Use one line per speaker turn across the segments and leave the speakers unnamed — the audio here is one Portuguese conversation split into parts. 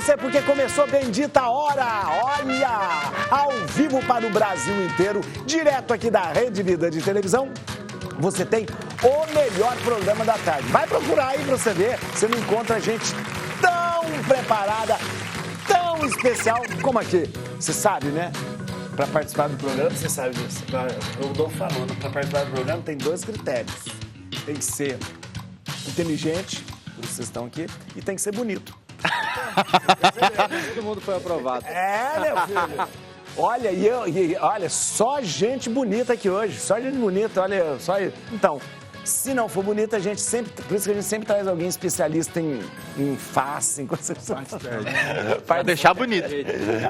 você porque começou Bendita Hora. Olha, ao vivo para o Brasil inteiro, direto aqui da Rede Vida de televisão. Você tem o melhor programa da tarde. Vai procurar aí pra você ver. Você não encontra gente tão preparada, tão especial como aqui. Você sabe, né? Para participar do programa, você sabe disso. Eu estou falando, para participar do programa tem 2 critérios. Tem que ser inteligente, por isso vocês estão aqui, e tem que ser bonito.
Todo mundo foi aprovado.
É, meu filho. Olha, olha, só gente bonita aqui hoje. Só gente bonita, olha, só. Então, se não for bonita, a gente sempre. Por isso que a gente sempre traz alguém especialista em face, em coisas.
Pra deixar bonito.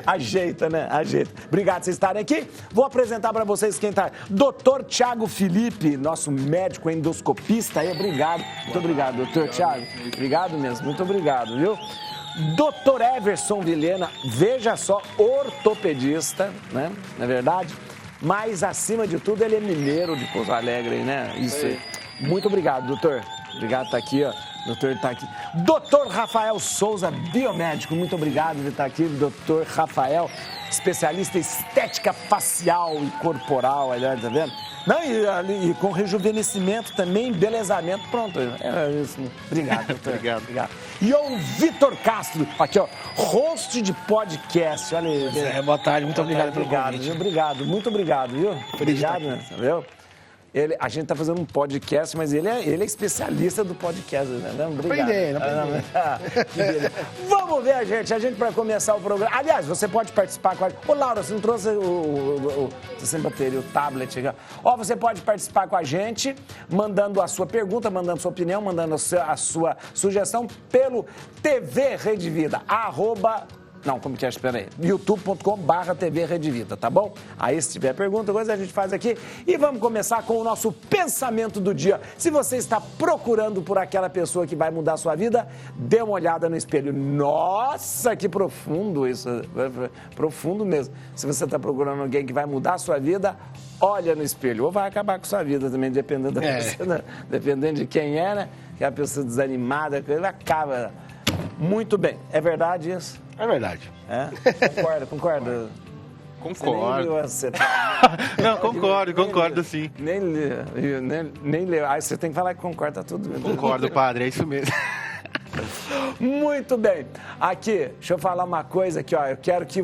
Ajeita, né? Ajeita. Obrigado por vocês estarem aqui. Vou apresentar para vocês quem tá. Dr. Thiago Felipe, nosso médico endoscopista aí. Obrigado. Muito obrigado, doutor Thiago. Obrigado mesmo. Muito obrigado, viu? Dr. Everson Vilhena, veja só, ortopedista, né? Não é verdade? Mas, acima de tudo, ele é mineiro de Pouso Alegre, né? Isso aí. Muito obrigado, doutor. Obrigado por estar aqui, ó. Doutor está aqui. Doutor Rafael Souza, biomédico. Muito obrigado por estar aqui, doutor Rafael, especialista em estética facial e corporal, olha, tá vendo? Não, e com rejuvenescimento também, embelezamento, pronto. É isso. Obrigado, doutor. Obrigado. E o Vitor Castro, aqui, ó, host de podcast. Olha aí.
Boa tarde, muito obrigado pelo convite.
Obrigado, muito obrigado, viu? Obrigado, né? Viu? A gente está fazendo um podcast, mas ele é especialista do podcast, né? Obrigado. Aprender. Vamos ver, gente para começar o programa. Aliás, você pode participar com a gente. Ô, Laura, você não trouxe você sem bateria, o tablet aqui. Ó, você pode participar com a gente, mandando a sua pergunta, mandando a sua opinião, mandando a sua sugestão pelo TV Rede Vida, Não, como que é? Espera aí. youtube.com/TV Rede Vida, tá bom? Aí, se tiver pergunta, coisa a gente faz aqui. E vamos começar com o nosso pensamento do dia. Se você está procurando por aquela pessoa que vai mudar a sua vida, dê uma olhada no espelho. Nossa, que profundo isso. Profundo mesmo. Se você está procurando alguém que vai mudar a sua vida, olha no espelho. Ou vai acabar com a sua vida também, dependendo da pessoa, né? Dependendo de quem é, né? Que é a pessoa desanimada, ele acaba. Muito bem. É verdade isso?
É verdade.
É? Concorda?
Concordo.
Não,
concordo sim.
Nem leu. Aí você tem que falar que concorda, tá tudo bem.
Concordo, padre, é isso mesmo.
Muito bem. Aqui, deixa eu falar uma coisa aqui, ó. Eu quero que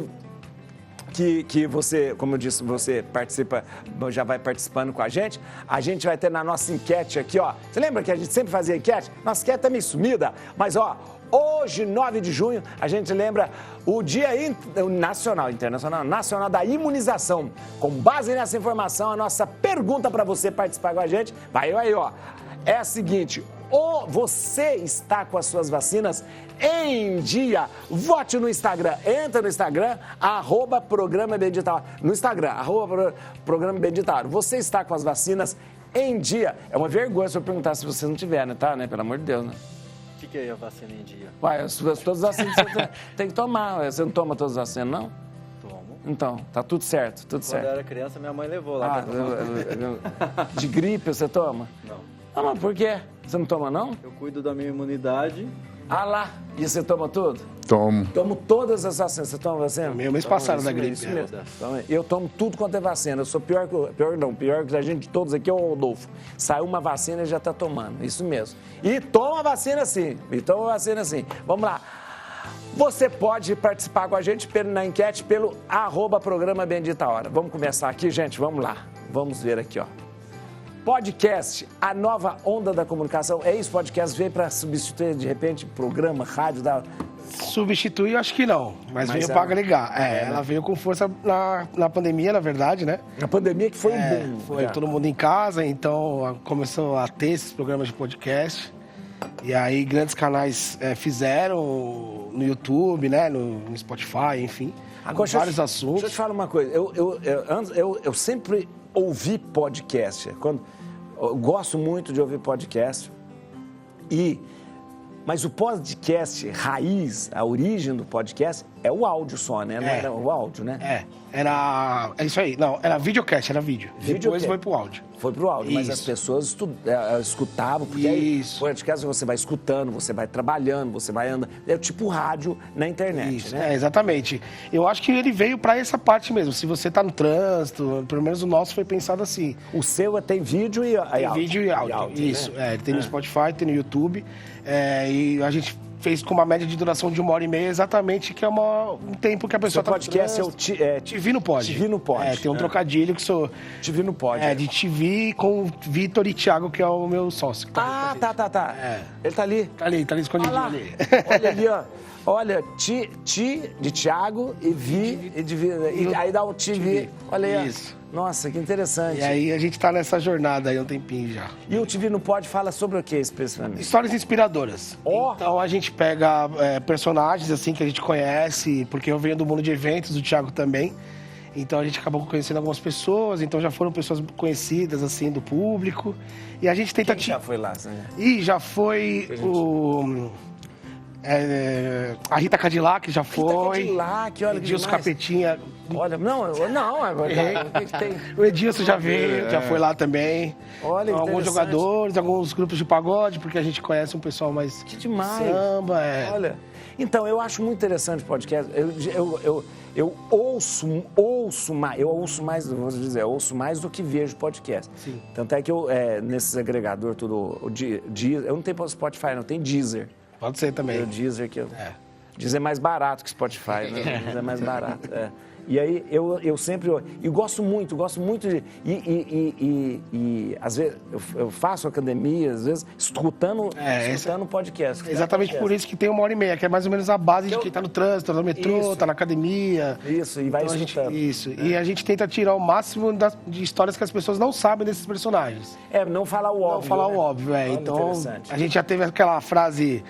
você, como eu disse, você participa, já vai participando com a gente. A gente vai ter na nossa enquete aqui, ó. Você lembra que a gente sempre fazia enquete? Nossa enquete tá meio sumida, mas ó, hoje, 9 de junho, a gente lembra o Dia Nacional da Imunização. Com base nessa informação, a nossa pergunta para você participar com a gente, vai aí, ó, é a seguinte: você está com as suas vacinas em dia? Vote no Instagram, entra no Instagram, @programa Bendita Hora. No Instagram, @programa Bendita Hora. Você está com as vacinas em dia? É uma vergonha se eu perguntar se você não tiver, né? Tá, né? Pelo amor de Deus, né?
O que é a vacina em dia?
Uai, todas as vacinas você tem que tomar. Você não toma todas as vacinas, não?
Tomo.
Então, tá tudo certo,
Quando eu era criança, minha mãe levou lá.
De gripe você toma?
Não.
Ah, mas por quê? Você não toma, não?
Eu cuido da minha imunidade.
Ah lá, e você toma tudo?
Tomo.
Tomo todas as vacinas. Você toma vacina?
Meu mês passado da gripe.
Isso mesmo. Eu tomo tudo quanto é vacina. Eu sou pior que a gente de todos aqui é o Rodolfo. Saiu uma vacina e já tá tomando. Isso mesmo. E toma vacina sim. Vamos lá. Você pode participar com a gente na enquete pelo @programa Bendita Hora. Vamos começar aqui, gente? Vamos lá. Vamos ver aqui, ó. Podcast, a nova onda da comunicação. É isso, podcast veio para substituir, de repente, programa, rádio,
Substituir, acho que não, mas veio para agregar. Ela veio com força na pandemia, na verdade, né?
A pandemia que foi um boom.
Foi todo mundo em casa, então começou a ter esses programas de podcast. E aí grandes canais fizeram no YouTube, né? No Spotify, enfim.
Agora,
vários assuntos.
Deixa eu te falar uma coisa. Eu sempre ouvi podcast. Eu gosto muito de ouvir podcast. Mas o podcast raiz, a origem do podcast, é o áudio só, né? Não era o áudio, né?
É isso aí. Não, era videocast, era vídeo. Depois
Videocast.
foi pro áudio.
Foi pro áudio, mas as pessoas escutavam, porque aí, podcast você vai escutando, você vai trabalhando, você vai andando. É tipo rádio na internet, né?
Exatamente. Eu acho que ele veio para essa parte mesmo. Se você tá no trânsito, pelo menos o nosso foi pensado assim.
O seu tem vídeo e áudio.
Tem vídeo e áudio, isso. Né? Tem no Spotify, tem no YouTube. E a gente fez com uma média de duração de 1h30, exatamente, que é um tempo que a pessoa tá no
podcast
TV no Pod.
TV no Pod.
Tem um trocadilho que sou...
TV no Pod.
De TV com Vitor e Thiago, que é o meu sócio.
Tá. Ele tá ali.
Tá ali escondidinho ali.
Olha ali, ó. Olha, de Thiago e Vi, e aí dá o TV. Olha aí. Isso. Nossa, que interessante.
E aí a gente tá nessa jornada aí há um tempinho já.
E o TV no Pod fala sobre o que especificamente?
Histórias inspiradoras. Então a gente pega personagens assim que a gente conhece, porque eu venho do mundo de eventos, o Thiago também. Então a gente acabou conhecendo algumas pessoas, então já foram pessoas conhecidas assim do público. E a gente tenta...
Quem já foi lá?
Já foi a Rita Cadillac já foi.
Rita Cadillac, olha que
Edilson Capetinha.
Olha, não, agora o que tem?
O Edilson já veio, já foi lá também.
Olha,
alguns jogadores, alguns grupos de pagode, porque a gente conhece um pessoal mais
que demais.
Samba.
Olha, então, eu acho muito interessante o podcast. Eu ouço mais do que vejo podcast.
Sim.
Tanto é que nesses agregadores, eu não tenho Spotify, não, tem Deezer.
Pode ser também.
O Deezer Deezer é mais barato que Spotify, né? Deezer é mais barato. E aí eu sempre... E gosto muito de... E às vezes eu faço academia, às vezes, escutando podcast.
Exatamente por isso que tem 1h30, que é mais ou menos a base de quem tá no trânsito, tá no metrô, tá na academia.
Isso, e vai escutando.
E a gente tenta tirar o máximo de histórias que as pessoas não sabem desses personagens.
Não falar o óbvio.
Não falar o óbvio, Então, a gente já teve aquela frase,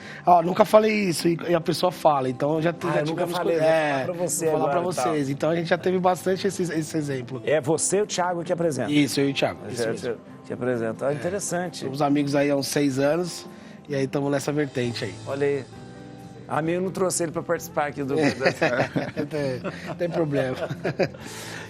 nunca falei isso, e a pessoa fala. Então, já
nunca falei,
vou falar pra vocês. Então, a gente já teve bastante esse exemplo.
É você e o Thiago que apresenta?
Isso, eu e o Thiago.
Que apresenta. Interessante.
Somos amigos aí há uns 6 anos, e aí estamos nessa vertente aí.
Olha aí. A minha eu não trouxe ele para participar aqui do...
Tem problema.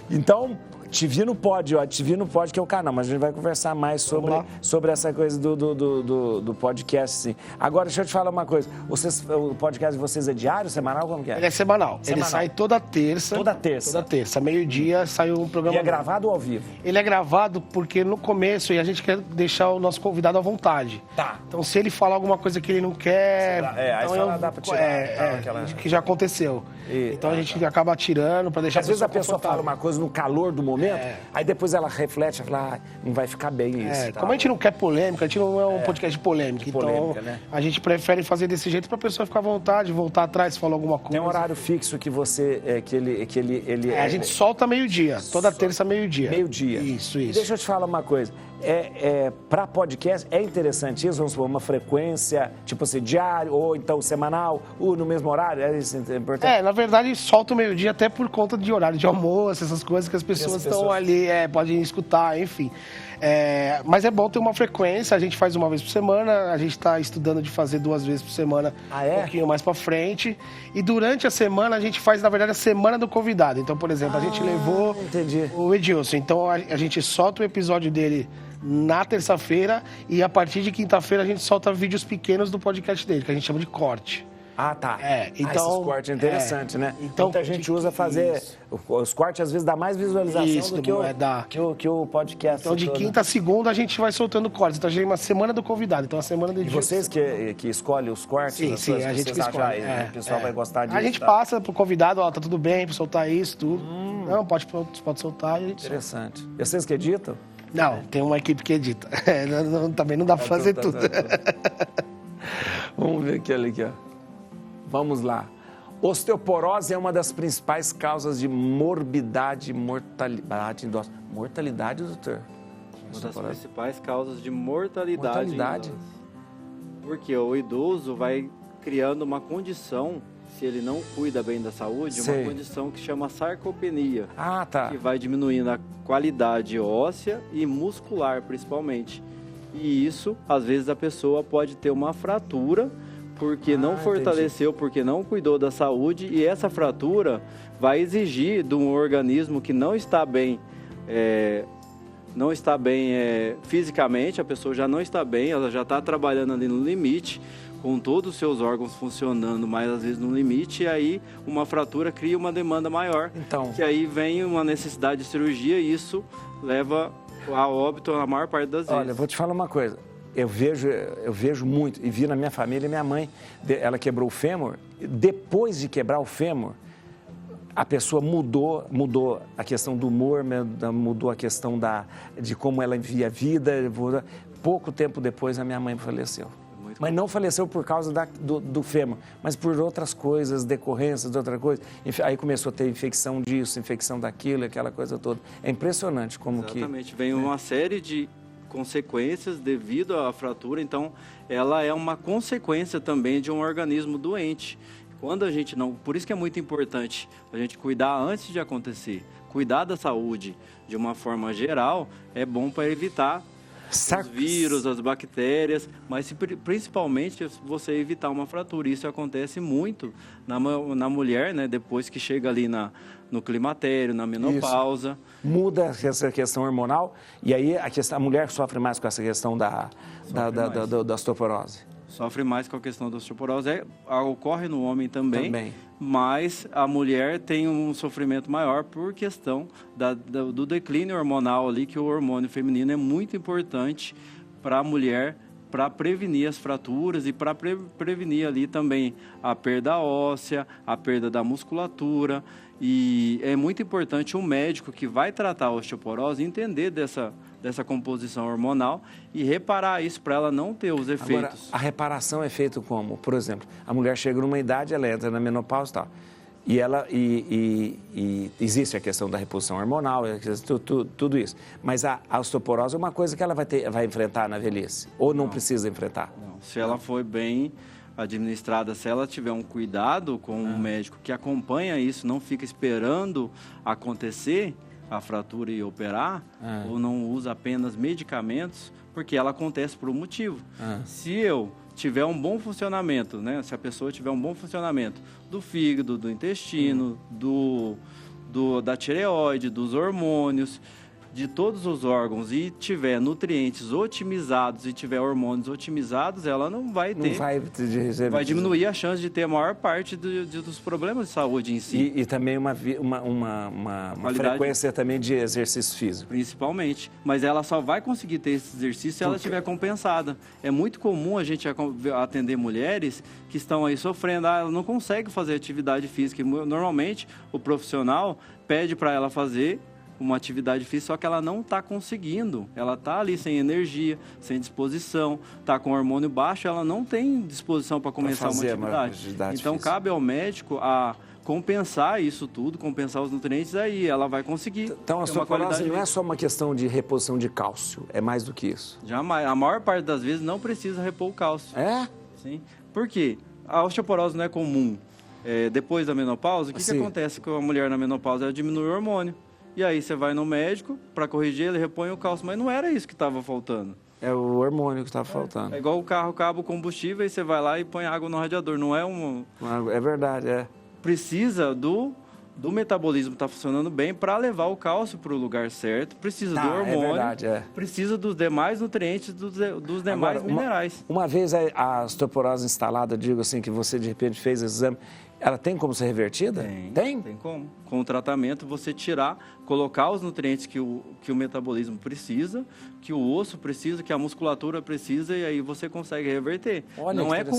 Então, TV no Pod, TV no Pod que é o canal, mas a gente vai conversar mais sobre essa coisa do podcast, sim. Agora, deixa eu te falar uma coisa. O podcast de vocês é diário, semanal, como que é?
Ele é semanal. Ele sai toda terça.
Toda terça.
Meio-dia, sai um programa.
E é gravado ou ao vivo?
Ele é gravado porque no começo a gente quer deixar o nosso convidado à vontade.
Tá.
Então, se ele falar alguma coisa que ele não quer...
aí então dá pra tirar.
Que já aconteceu. Então, a gente acaba tirando pra deixar
às vezes a pessoa fala uma coisa no calor do momento, aí depois ela reflete e fala, não vai ficar bem isso.
Como a gente não quer polêmica, a gente não é um podcast de polêmica. Então, a gente prefere fazer desse jeito pra pessoa ficar à vontade, voltar atrás, falar alguma coisa.
Tem um horário fixo que você, que ele
a gente solta meio-dia, toda terça meio-dia.
Meio-dia.
Isso.
E deixa eu te falar uma coisa. Para podcast é interessante isso, vamos supor, uma frequência, tipo assim, diário, ou então semanal, ou no mesmo horário, isso é importante?
Na verdade, solta o meio-dia até por conta de horário de almoço, essas coisas que as pessoas estão ali, podem escutar, enfim. Mas é bom ter uma frequência, a gente faz uma vez por semana, a gente está estudando de fazer 2 vezes por semana, um pouquinho mais para frente. E durante a semana, a gente faz, na verdade, a semana do convidado. Então, por exemplo, a gente levou o Edilson, então a gente solta o episódio dele na terça-feira e a partir de quinta-feira a gente solta vídeos pequenos do podcast dele, que a gente chama de corte.
Ah, tá.
Então,
esses cortes é interessante, né? Então, muita gente usa fazer... Os cortes, às vezes, dá mais visualização do que o podcast.
Então, de quinta a segunda, a gente vai soltando cortes. Então, a gente tem uma semana do convidado. Então, a semana do
E vocês que escolhem os cortes?
Sim, a gente que escolhe.
O pessoal vai gostar disso.
A gente passa pro convidado, tá tudo bem pra soltar isso, tudo. Não, pode soltar. E a gente
interessante. E vocês que editam?
Não, tem uma equipe que edita. Também não dá pra fazer tudo.
Vamos ver aqui, ó. Vamos lá. Osteoporose é uma das principais causas de morbidade e mortalidade. Mortalidade, doutor?
Uma das principais causas de mortalidade. Porque o idoso vai criando uma condição, se ele não cuida bem da saúde, uma condição que chama sarcopenia.
Ah, tá.
Que vai diminuindo a qualidade óssea e muscular, principalmente. E isso, às vezes, a pessoa pode ter uma fratura porque não fortaleceu, porque não cuidou da saúde, e essa fratura vai exigir de um organismo que não está bem não está bem fisicamente, a pessoa já não está bem, ela já está trabalhando ali no limite, com todos os seus órgãos funcionando, mas às vezes no limite, e aí uma fratura cria uma demanda maior, que aí vem uma necessidade de cirurgia e isso leva a óbito a maior parte das vezes.
Olha, vou te falar uma coisa, eu vejo muito, e vi na minha família, minha mãe, ela quebrou o fêmur, depois de quebrar o fêmur, a pessoa mudou a questão do humor, mudou a questão de como ela via a vida. Pouco tempo depois, a minha mãe faleceu. Mas não faleceu por causa do fêmur, mas por outras coisas, decorrências de outra coisa. Aí começou a ter infecção disso, infecção daquilo, aquela coisa toda. É impressionante como que...
Exatamente, vem uma série de consequências devido à fratura, então ela é uma consequência também de um organismo doente. Quando a gente não... Por isso que é muito importante a gente cuidar antes de acontecer. Cuidar da saúde de uma forma geral é bom para evitar os vírus, as bactérias, mas principalmente você evitar uma fratura. Isso acontece muito na mulher, né? Depois que chega ali no climatério, na menopausa.
Isso. Muda essa questão hormonal e aí a mulher sofre mais com essa questão da osteoporose.
Sofre mais com a questão da osteoporose, ocorre no homem também, mas a mulher tem um sofrimento maior por questão do declínio hormonal ali, que o hormônio feminino é muito importante para a mulher, para prevenir as fraturas e para prevenir ali também a perda óssea, a perda da musculatura. E é muito importante o médico que vai tratar a osteoporose entender dessa composição hormonal e reparar isso para ela não ter os efeitos.
Agora, a reparação é feita como? Por exemplo, a mulher chega numa idade, ela entra na menopausa e tal. E existe a questão da reposição hormonal, tudo isso. Mas a osteoporose é uma coisa que ela vai enfrentar na velhice? Ou não precisa enfrentar?
Não. Se ela for bem administrada, se ela tiver um cuidado com um médico que acompanha isso, não fica esperando acontecer a fratura e operar, ou não usa apenas medicamentos, porque ela acontece por um motivo. Se eu tiver um bom funcionamento, né? Se a pessoa tiver um bom funcionamento do fígado, do intestino, da tireoide, dos hormônios, de todos os órgãos e tiver nutrientes otimizados e tiver hormônios otimizados, ela não vai ter... Vai diminuir a chance de ter a maior parte dos problemas de saúde em si.
E também uma frequência também de exercício físico.
Principalmente. Mas ela só vai conseguir ter esse exercício se ela estiver compensada. É muito comum a gente atender mulheres que estão aí sofrendo. Ela não consegue fazer atividade física. Normalmente, o profissional pede para ela fazer uma atividade física, só que ela não está conseguindo. Ela está ali sem energia, sem disposição, está com hormônio baixo, ela não tem disposição para começar uma atividade. Então, cabe ao médico a compensar isso tudo, compensar os nutrientes, aí ela vai conseguir.
Então, a osteoporose não é só uma questão de reposição de cálcio, é mais do que isso.
Jamais. A maior parte das vezes não precisa repor o cálcio.
É?
Sim. Por quê? A osteoporose não é comum. Depois da menopausa, o que acontece com a mulher na menopausa? Ela diminui o hormônio. E aí você vai no médico para corrigir, ele repõe o cálcio, mas não era isso que estava faltando.
É o hormônio que estava faltando.
É igual o carro acaba o combustível e você vai lá e põe água no radiador, não é um...
É verdade,
Precisa do metabolismo estar funcionando bem para levar o cálcio para o lugar certo, precisa do hormônio, precisa dos demais nutrientes, dos demais minerais.
Uma vez a osteoporose instalada, digo assim, que você de repente fez exame, ela tem como ser revertida?
Tem como. Com o tratamento, você colocar os nutrientes que o metabolismo precisa, que o osso precisa, que a musculatura precisa, e aí você consegue reverter.
Olha,
não é com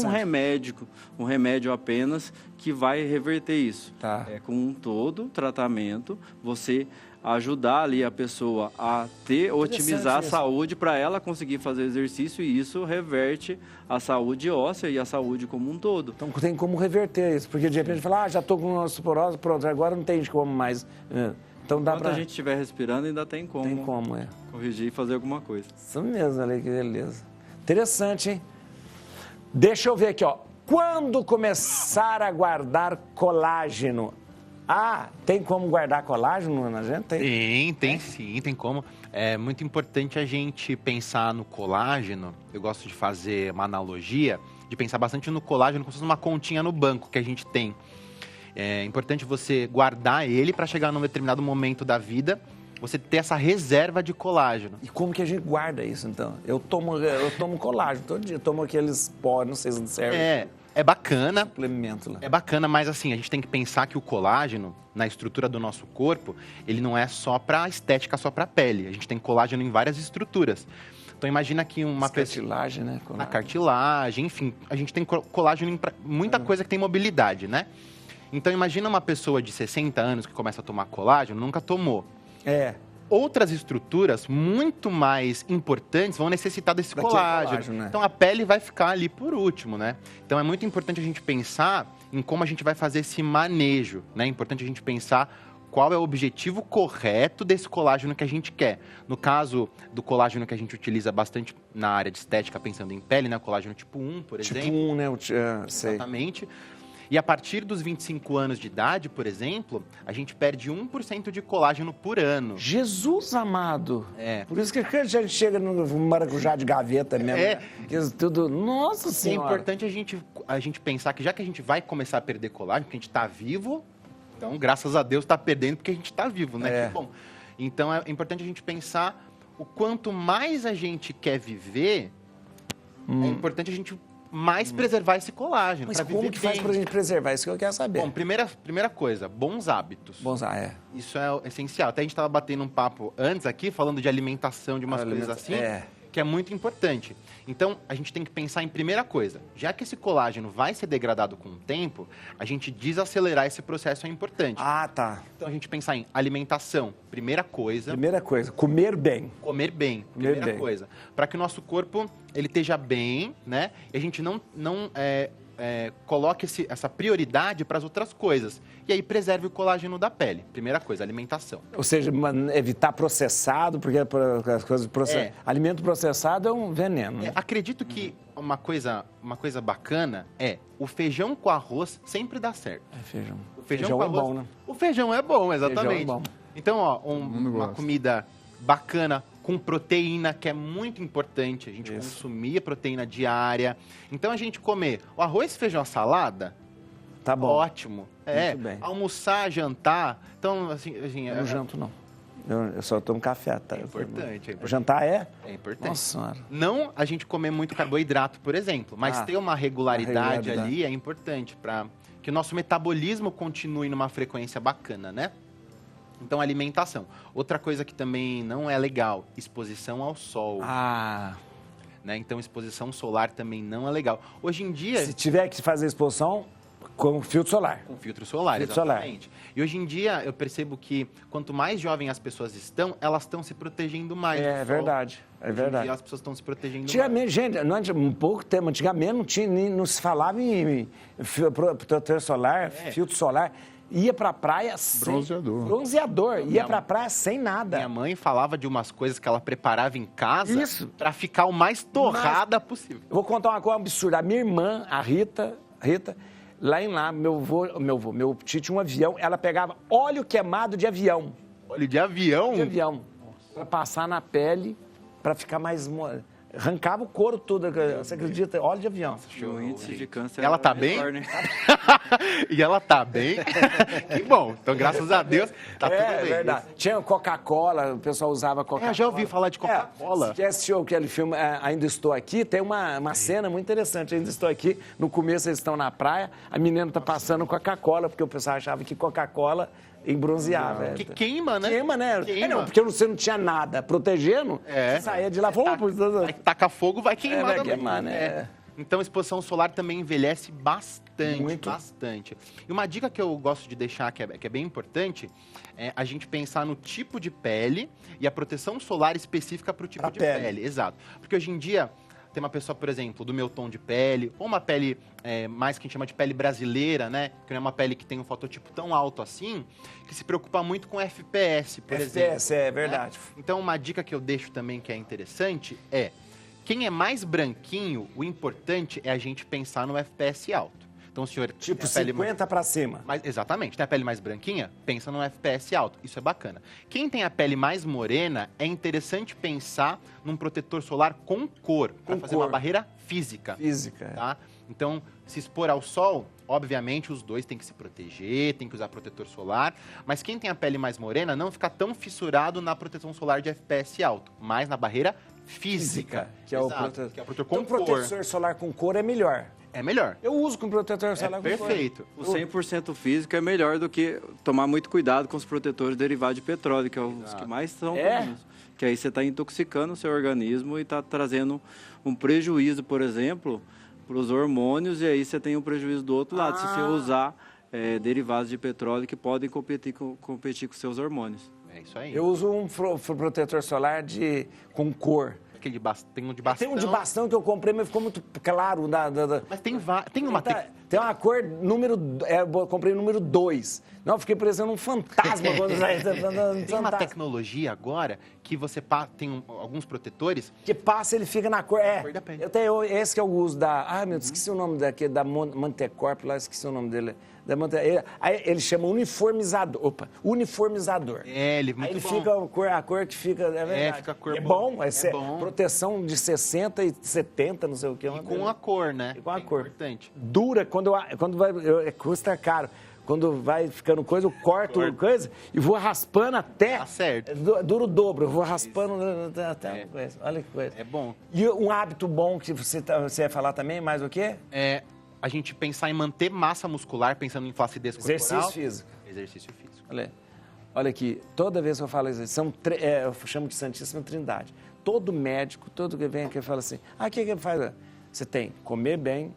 um remédio apenas que vai reverter isso. É com todo tratamento, você ajudar ali a pessoa a otimizar a saúde para ela conseguir fazer exercício, e isso reverte a saúde óssea e a saúde como um todo.
Então tem como reverter isso, porque de repente fala, já estou com osteoporose, pronto, agora não tem como mais. Então dá
Enquanto a gente estiver respirando, ainda tem como.
Tem como,
corrigir e fazer alguma coisa.
Isso mesmo, ali, que beleza. Interessante, hein? Deixa eu ver aqui, ó. Quando começar a guardar colágeno? Tem como guardar colágeno na gente?
Tem sim, tem como. É muito importante a gente pensar no colágeno. Eu gosto de fazer uma analogia, de pensar bastante no colágeno como se fosse uma continha no banco que a gente tem. É importante você guardar ele para chegar num determinado momento da vida, você ter essa reserva de colágeno.
E como que a gente guarda isso, então? Eu tomo colágeno todo dia, tomo aqueles pó, não sei se serve.
É bacana.
Suplemento lá.
É bacana, mas assim, a gente tem que pensar que o colágeno, na estrutura do nosso corpo, ele não é só para estética, só para pele. A gente tem colágeno em várias estruturas. Então imagina que uma pessoa...
Cartilagem, né?
Na cartilagem, enfim, a gente tem colágeno em muita coisa que tem mobilidade, né? Então imagina uma pessoa de 60 anos que começa a tomar colágeno, nunca tomou. Outras estruturas muito mais importantes vão necessitar desse colágeno. Né? Então a pele vai ficar ali por último, né? Então é muito importante a gente pensar em como a gente vai fazer esse manejo, né? É importante a gente pensar qual é o objetivo correto desse colágeno que a gente quer. No caso do colágeno que a gente utiliza bastante na área de estética, pensando em pele, né? O colágeno tipo 1, por exemplo.
Tipo 1, né? Sei.
Exatamente. E a partir dos 25 anos de idade, por exemplo, a gente perde 1% de colágeno por ano.
Jesus amado! Por isso que a gente chega no maracujá de gaveta mesmo. Tudo... Nossa Senhora!
É importante a gente pensar que já que a gente vai começar a perder colágeno, porque a gente está vivo, então, graças a Deus, está perdendo porque a gente está vivo, né? Que bom. Então, é importante a gente pensar o quanto mais a gente quer viver, é importante a gente mais preservar esse colágeno.
Mas como que faz pra gente preservar? Isso que eu quero saber.
Bom, primeira coisa, bons hábitos. Isso é essencial. Até a gente estava batendo um papo antes aqui, falando de alimentação, de umas coisas assim, que é muito importante. Então, a gente tem que pensar em primeira coisa. Já que esse colágeno vai ser degradado com o tempo, a gente desacelerar esse processo é importante. Então, a gente pensar em alimentação, primeira coisa.
Comer bem.
Primeira coisa. Para que o nosso corpo ele esteja bem, né? E a gente não coloque essa prioridade para as outras coisas. E aí preserve o colágeno da pele. Primeira coisa, alimentação.
Ou seja, evitar processado, porque as coisas alimento processado é um veneno. Né?
Acredito que uma coisa bacana é o feijão com arroz sempre dá certo.
Feijão.
O feijão
com
arroz,
é bom, né?
O feijão é bom, exatamente.
Feijão é bom.
Então, ó, uma comida bacana, com proteína, que é muito importante. A gente consumir a proteína diária. Então, a gente comer o arroz, feijão, a salada,
tá bom.
Ótimo.
Muito bem.
Almoçar, jantar. Então, assim
eu não janto, não. Eu só tomo café. Tá?
É importante.
Jantar
É importante.
Nossa Senhora.
Não a gente comer muito carboidrato, por exemplo, mas ter uma regularidade ali é importante para que o nosso metabolismo continue numa frequência bacana, né? Então, alimentação. Outra coisa que também não é legal, exposição ao sol. Né? Então, exposição solar também não é legal. Hoje em dia...
Se tiver que fazer exposição, com filtro solar.
Com filtro solar, exatamente. E hoje em dia, eu percebo que quanto mais jovem as pessoas estão, elas estão se protegendo mais do sol.
É verdade.
Hoje em dia, as pessoas estão se protegendo
mais. Gente, um pouco tempo, antigamente não se falava em protetor solar, filtro solar. Ia pra praia sem... Bronzeador. Ia pra praia sem nada.
Minha mãe falava de umas coisas que ela preparava em casa pra ficar o mais torrada possível.
Eu vou contar uma coisa absurda. A minha irmã, a Rita, lá meu tio tinha um avião, ela pegava óleo queimado de avião.
Óleo de avião?
De avião. Pra passar na pele, pra ficar mais... Arrancava o couro todo, você acredita? Óleo de avião.
O índice de câncer.
Ela tá bem? Né? E ela tá bem? Que bom. Então, graças a Deus, tá tudo bem. É
verdade. Tinha Coca-Cola, o pessoal usava Coca-Cola.
Já ouvi falar de Coca-Cola.
Você assistiu aquele filme Ainda Estou Aqui? Tem uma cena muito interessante. Ainda Estou Aqui. No começo eles estão na praia, a menina tá passando Coca-Cola, porque o pessoal achava que Coca-Cola embronzeava.
Que queima, né?
Queima, né? Não, porque você não tinha nada protegendo, você saía de lá e falou...
Taca fogo, vai queimar
vai
também.
Queimar, né?
Então, a exposição solar também envelhece bastante.
Muito.
Bastante. E uma dica que eu gosto de deixar, que é bem importante, é a gente pensar no tipo de pele e a proteção solar específica para o tipo de pele. Exato. Porque hoje em dia... Tem uma pessoa, por exemplo, do meu tom de pele, ou uma pele mais que a gente chama de pele brasileira, né? Que não é uma pele que tem um fototipo tão alto assim, que se preocupa muito com FPS, por exemplo.
FPS, é verdade.
Né? Então, uma dica que eu deixo também que é interessante é, quem é mais branquinho, o importante é a gente pensar no FPS alto. Então, o senhor...
Tipo 50 para cima.
Exatamente. Tem a pele mais branquinha? Pensa no FPS alto. Isso é bacana. Quem tem a pele mais morena, é interessante pensar num protetor solar com cor. Para fazer uma barreira física.
Física.
Tá? Então, se expor ao sol, obviamente, os dois têm que se proteger, tem que usar protetor solar. Mas quem tem a pele mais morena não fica tão fissurado na proteção solar de FPS alto, mas na barreira física.
Que é o protetor. Que é o protetor com cor. Então, protetor solar com cor é melhor.
É melhor.
Eu uso com protetor solar com
perfeito. Cor. O 100% físico é melhor do que tomar muito cuidado com os protetores derivados de petróleo, que é os que mais são comuns. Que aí você está intoxicando o seu organismo e está trazendo um prejuízo, por exemplo, para os hormônios, e aí você tem um prejuízo do outro lado, se você usar derivados de petróleo que podem competir com seus hormônios.
É isso aí.
Eu uso um protetor solar com cor.
Tem um de bastão.
Tem um de bastão que eu comprei, mas ficou muito claro.
Mas tem uma...
Tem uma cor eu comprei o número 2. Não, eu fiquei parecendo um fantasma.
Tem uma tecnologia agora que você tem alguns protetores...
Que passa, ele fica na cor.
Cor da pele.
Esse que é o uso da... Ai, meu Deus, esqueci o nome da Mantecorp lá, esqueci o nome dele. Aí ele chama uniformizador. Uniformizador.
Ele muito
aí ele
bom.
Fica a cor que fica... É verdade.
Fica a cor
bom.
bom.
Proteção de 60 e 70, não sei o que.
E com a cor, né?
E com a cor.
Importante.
Dura, custa caro. Quando vai ficando coisa, eu corto coisa e vou raspando até...
Tá certo.
Dura o dobro, eu vou raspando até coisa. Olha que coisa.
É bom.
E um hábito bom que você ia falar também, mais o quê?
A gente pensar em manter massa muscular, pensando em flacidez corporal.
Exercício físico. Olha aqui, toda vez que eu falo isso, eu chamo de Santíssima Trindade. Todo médico, todo que vem aqui fala assim, o que faz? Você tem comer bem,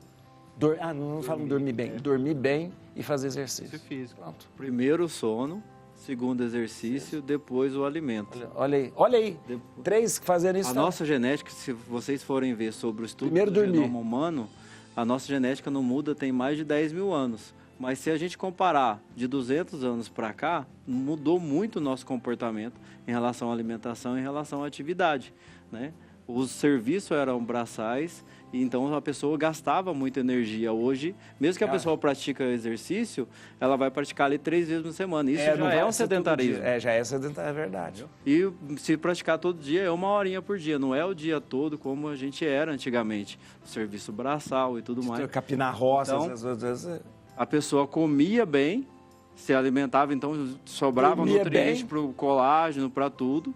não falo dormir bem, dormir bem e fazer exercício
físico. Pronto. Primeiro o sono, segundo exercício, depois o alimento.
Olha aí. 3 fazendo isso.
A nossa genética, se vocês forem ver sobre o estudo do genoma humano, a nossa genética não muda tem mais de 10 mil anos. Mas se a gente comparar de 200 anos para cá, mudou muito o nosso comportamento em relação à alimentação e em relação à atividade, né? Os serviços eram braçais, e então a pessoa gastava muita energia. Hoje, mesmo que a pessoa pratica exercício, ela vai praticar ali 3 vezes na semana. Isso já é um sedentarismo.
Já é sedentário, é verdade.
E se praticar todo dia, é 1 horinha por dia. Não é o dia todo como a gente era antigamente. Serviço braçal e tudo mais.
Capinar roças,
então,
às vezes...
A pessoa comia bem, se alimentava, então sobrava nutrientes para o colágeno, para tudo.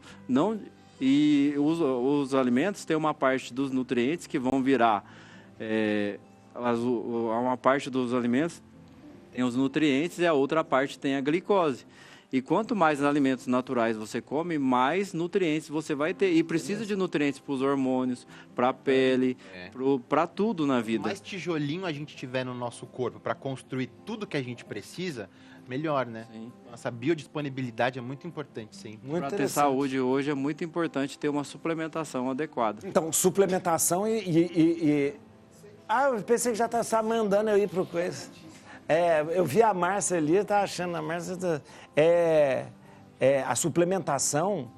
E os alimentos têm uma parte dos nutrientes que vão virar... uma parte dos alimentos tem os nutrientes e a outra parte tem a glicose. E quanto mais alimentos naturais você come, mais nutrientes você vai ter. E precisa de nutrientes para os hormônios, para a pele, para tudo na vida.
Quanto mais tijolinho a gente tiver no nosso corpo para construir tudo que a gente precisa, melhor, né? Sim. Essa biodisponibilidade é muito importante, sim.
Para ter saúde hoje é muito importante ter uma suplementação adequada.
Então, suplementação eu pensei que já estava mandando eu ir para o coisa. Eu vi a Márcia ali, eu estava achando a Márcia... a suplementação,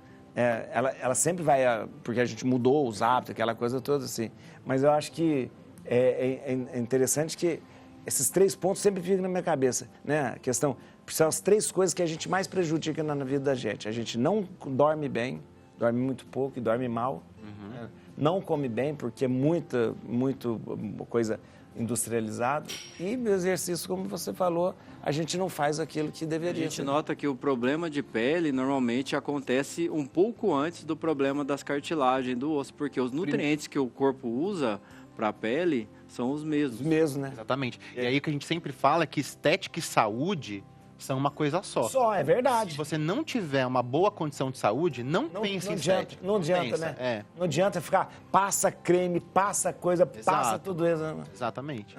ela sempre vai... Porque a gente mudou os hábitos, aquela coisa toda assim. Mas eu acho que é interessante que esses 3 pontos sempre ficam na minha cabeça, né? A questão... São as 3 coisas que a gente mais prejudica na vida da gente. A gente não dorme bem, dorme muito pouco e dorme mal. Uhum. Não come bem porque é muita coisa... industrializado, e o exercício, como você falou, a gente não faz aquilo que deveria.
A gente nota que o problema de pele normalmente acontece um pouco antes do problema das cartilagens do osso, porque os nutrientes que o corpo usa para a pele são os mesmos.
Os mesmos, né?
Exatamente. E aí o que a gente sempre fala é que estética e saúde são uma coisa só.
Só, é verdade.
Se você não tiver uma boa condição de saúde, não pense em estética.
Não adianta, né? Não adianta ficar, passa creme, passa coisa, passa tudo isso. Né?
Exatamente.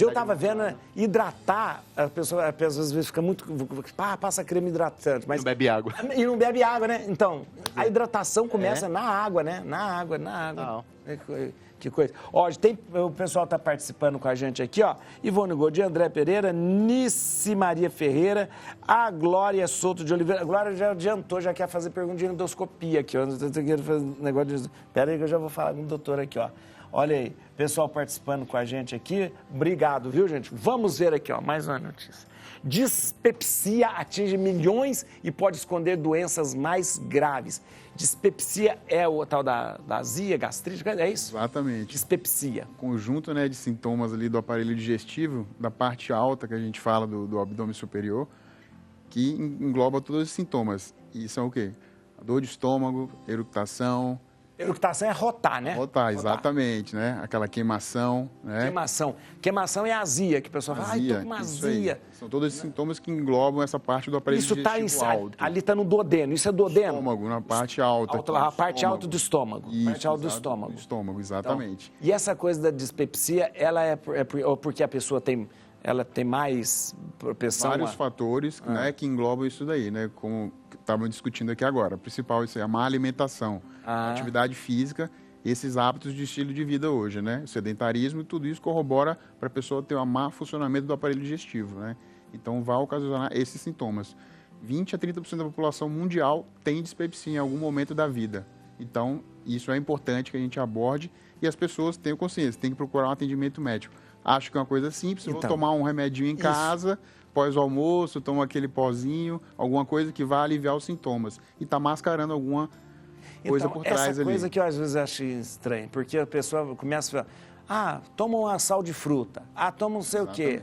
Eu estava vendo, hidratar, a pessoa às vezes fica muito... passa creme hidratante. Mas
não bebe água.
E não bebe água, né? Então, a hidratação começa na água, né? Na água. Não. Que coisa. Ó, o pessoal está participando com a gente aqui, ó. Ivone Godi, André Pereira, Nice Maria Ferreira, a Glória Souto de Oliveira. A Glória já adiantou, já quer fazer pergunta de endoscopia aqui, ó. Eu quero fazer negócio de... Pera aí que eu já vou falar com o doutor aqui, ó. Olha aí, pessoal participando com a gente aqui. Obrigado, viu, gente? Vamos ver aqui, ó, mais uma notícia. Dispepsia atinge milhões e pode esconder doenças mais graves. Dispepsia é o tal da azia, gastrite, é isso?
Exatamente.
Dispepsia.
Conjunto, né, de sintomas ali do aparelho digestivo, da parte alta que a gente fala do abdômen superior, que engloba todos os sintomas. E são o quê? A dor de estômago, eructação.
Eructação é rotar, né?
Rotar, exatamente, né? Aquela queimação, né?
Queimação. Queimação é azia, que o pessoal fala, ai, tô com uma azia.
São todos esses sintomas que englobam essa parte do aparelho digestivo alto.
Ali está no duodeno, isso é duodeno?
Estômago, na parte alta.
A parte alta do estômago.
Isso,
parte alta do estômago.
Do estômago, exatamente.
Então, e essa coisa da dispepsia, ela é porque a pessoa tem mais propensão
Vários fatores, né, que englobam isso daí, né? Como estavam discutindo aqui agora. O principal é isso aí, a má alimentação, a atividade física, esses hábitos de estilo de vida hoje, né? O sedentarismo, tudo isso corrobora para a pessoa ter um má funcionamento do aparelho digestivo, né? Então, vai ocasionar esses sintomas. 20 a 30% da população mundial tem dispepsia em algum momento da vida. Então, isso é importante que a gente aborde e as pessoas tenham consciência, tem que procurar um atendimento médico. Acho que é uma coisa simples, vou tomar um remedinho em casa, pós o almoço, toma aquele pozinho, alguma coisa que vai aliviar os sintomas. E está mascarando alguma coisa por trás ali.
Essa coisa que eu às vezes acho estranho, porque a pessoa começa a falar, toma uma sal de fruta, toma não sei o quê,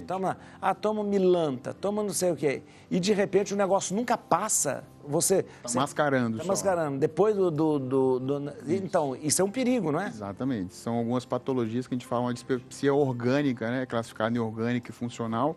toma milanta, toma não sei o quê. E de repente o negócio nunca passa. Você
está mascarando.
Está mascarando. Depois Então, isso é um perigo, não é?
Exatamente. São algumas patologias que a gente fala, uma dispepsia orgânica, né? Classificada em orgânica e funcional.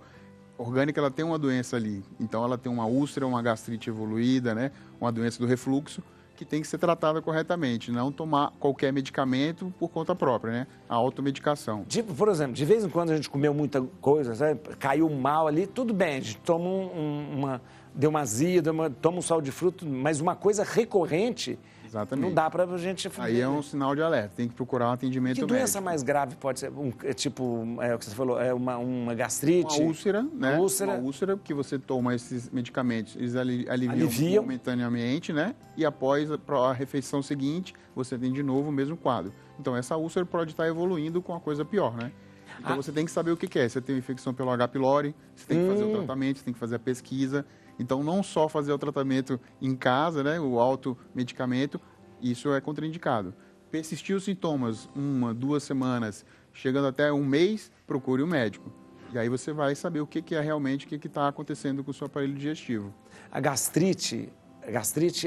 Orgânica, ela tem uma doença ali. Então, ela tem uma úlcera, uma gastrite evoluída, né? Uma doença do refluxo, que tem que ser tratada corretamente. Não tomar qualquer medicamento por conta própria, né? A automedicação.
Por exemplo, de vez em quando a gente comeu muita coisa, sabe? Caiu mal ali, tudo bem, a gente toma deu uma azia, toma um sal de fruto, mas uma coisa recorrente,
exatamente,
não dá pra gente...
Aí é um sinal de alerta, tem que procurar um atendimento médico.
Que doença mais grave pode ser? O que você falou, é uma gastrite?
Uma úlcera, né?
Uma
úlcera, que você toma esses medicamentos, eles aliviam momentaneamente, né? E após a refeição seguinte, você tem de novo o mesmo quadro. Então, essa úlcera pode estar evoluindo com a coisa pior, né? Então, você tem que saber o que é. Você tem uma infecção pelo H. pylori, você tem que fazer o tratamento, você tem que fazer a pesquisa. Então, não só fazer o tratamento em casa, né, o automedicamento, isso é contraindicado. Persistir os sintomas 1, 2 semanas, chegando até um mês, procure um médico. E aí você vai saber o que é realmente, o que está acontecendo com o seu aparelho digestivo.
A gastrite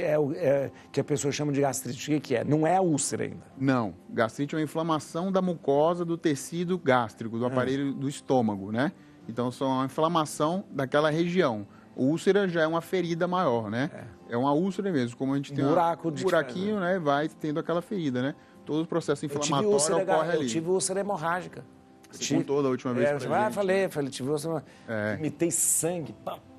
é que a pessoa chama de gastrite. O que é? Não é a úlcera ainda?
Não. Gastrite é uma inflamação da mucosa do tecido gástrico, do aparelho do estômago, né? Então, são uma inflamação daquela região. Úlcera já é uma ferida maior, né? É uma úlcera mesmo, como a gente tem um buraquinho, né? Vai tendo aquela ferida, né? Todo o processo inflamatório ocorre ali.
Eu tive úlcera hemorrágica.
Você contou da última vez pra gente.
Falei, tive úlcera. Imitei sangue.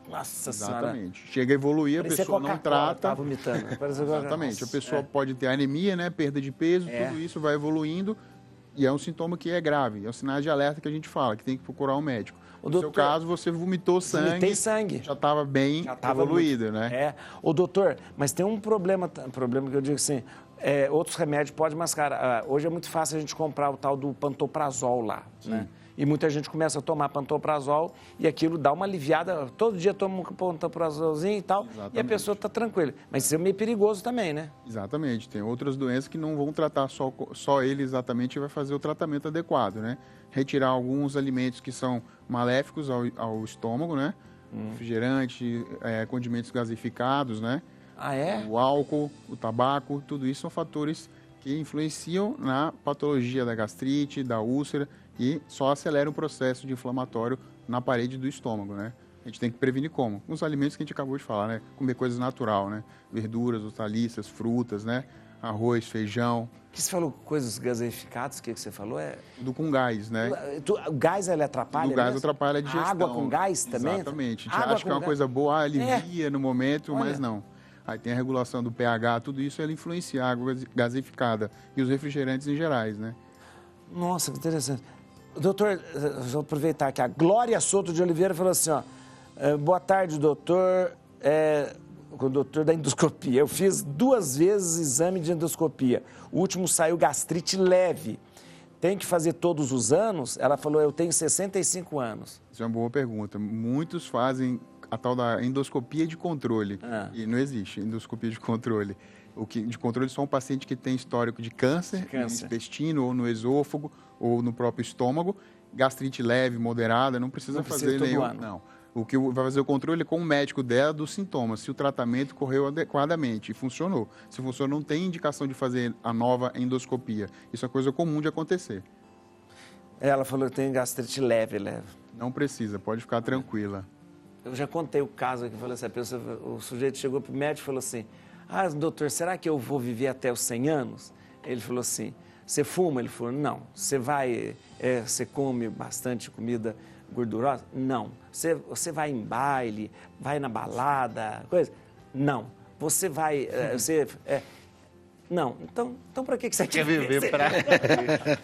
Nossa Senhora.
Exatamente. Chega a evoluir, a pessoa não trata.
Tá vomitando.
Exatamente. A pessoa pode ter anemia, né? Perda de peso, tudo isso vai evoluindo. E é um sintoma que é grave. É um sinal de alerta que a gente fala, que tem que procurar um médico. No seu caso, você vomitou sangue.
Vomitei sangue.
Já estava bem evoluído, né?
Doutor, mas tem um problema que eu digo assim, outros remédios podem mascarar. Hoje é muito fácil a gente comprar o tal do pantoprazol lá, né? E muita gente começa a tomar pantoprazol e aquilo dá uma aliviada. Todo dia toma um pantoprazolzinho e tal, exatamente, e a pessoa está tranquila. Mas isso é meio perigoso também, né?
Exatamente. Tem outras doenças que não vão tratar só ele exatamente e vai fazer o tratamento adequado, né? Retirar alguns alimentos que são maléficos ao estômago, né? Refrigerante, condimentos gasificados, né? O álcool, o tabaco, tudo isso são fatores que influenciam na patologia da gastrite, da úlcera e só acelera o processo de inflamatório na parede do estômago, né? A gente tem que prevenir como? Com os alimentos que a gente acabou de falar, né? Comer coisas natural, né? Verduras, hortaliças, frutas, né? Arroz, feijão.
Que você falou coisas gaseificadas, o que você falou?
Tudo com gás, né?
O gás, ele atrapalha?
O gás atrapalha a digestão.
A água com gás também?
Exatamente. A gente acha que é uma coisa boa, alivia no momento, mas não. Aí tem a regulação do pH, tudo isso, ele influencia a água gaseificada e os refrigerantes em gerais, né?
Nossa, que interessante. Doutor, vou aproveitar que a Glória Souto de Oliveira falou assim, boa tarde, doutor, o doutor da endoscopia. Eu fiz 2 vezes exame de endoscopia. O último saiu gastrite leve. tem que fazer todos os anos? Ela falou, eu tenho 65 anos.
Isso é uma boa pergunta. Muitos fazem a tal da endoscopia de controle. E não existe endoscopia de controle. O que de controle só um paciente que tem histórico de câncer. No intestino, ou no esôfago, ou no próprio estômago. Gastrite leve, moderada, não precisa fazer nenhum. Não. O que vai fazer o controle é com o médico dela dos sintomas, se o tratamento correu adequadamente e funcionou. Se funcionou, não tem indicação de fazer a nova endoscopia. Isso é coisa comum de acontecer.
Ela falou que tem gastrite leve.
Não precisa, pode ficar tranquila.
Eu já contei o caso aqui, falei assim, o sujeito chegou para o médico e falou assim, doutor, será que eu vou viver até os 100 anos? Ele falou assim, você fuma? Ele falou, não. Você come bastante comida gordurosa? Não. Você vai em baile, vai na balada, coisa? Não. Você vai... não. Então para que você quer viver?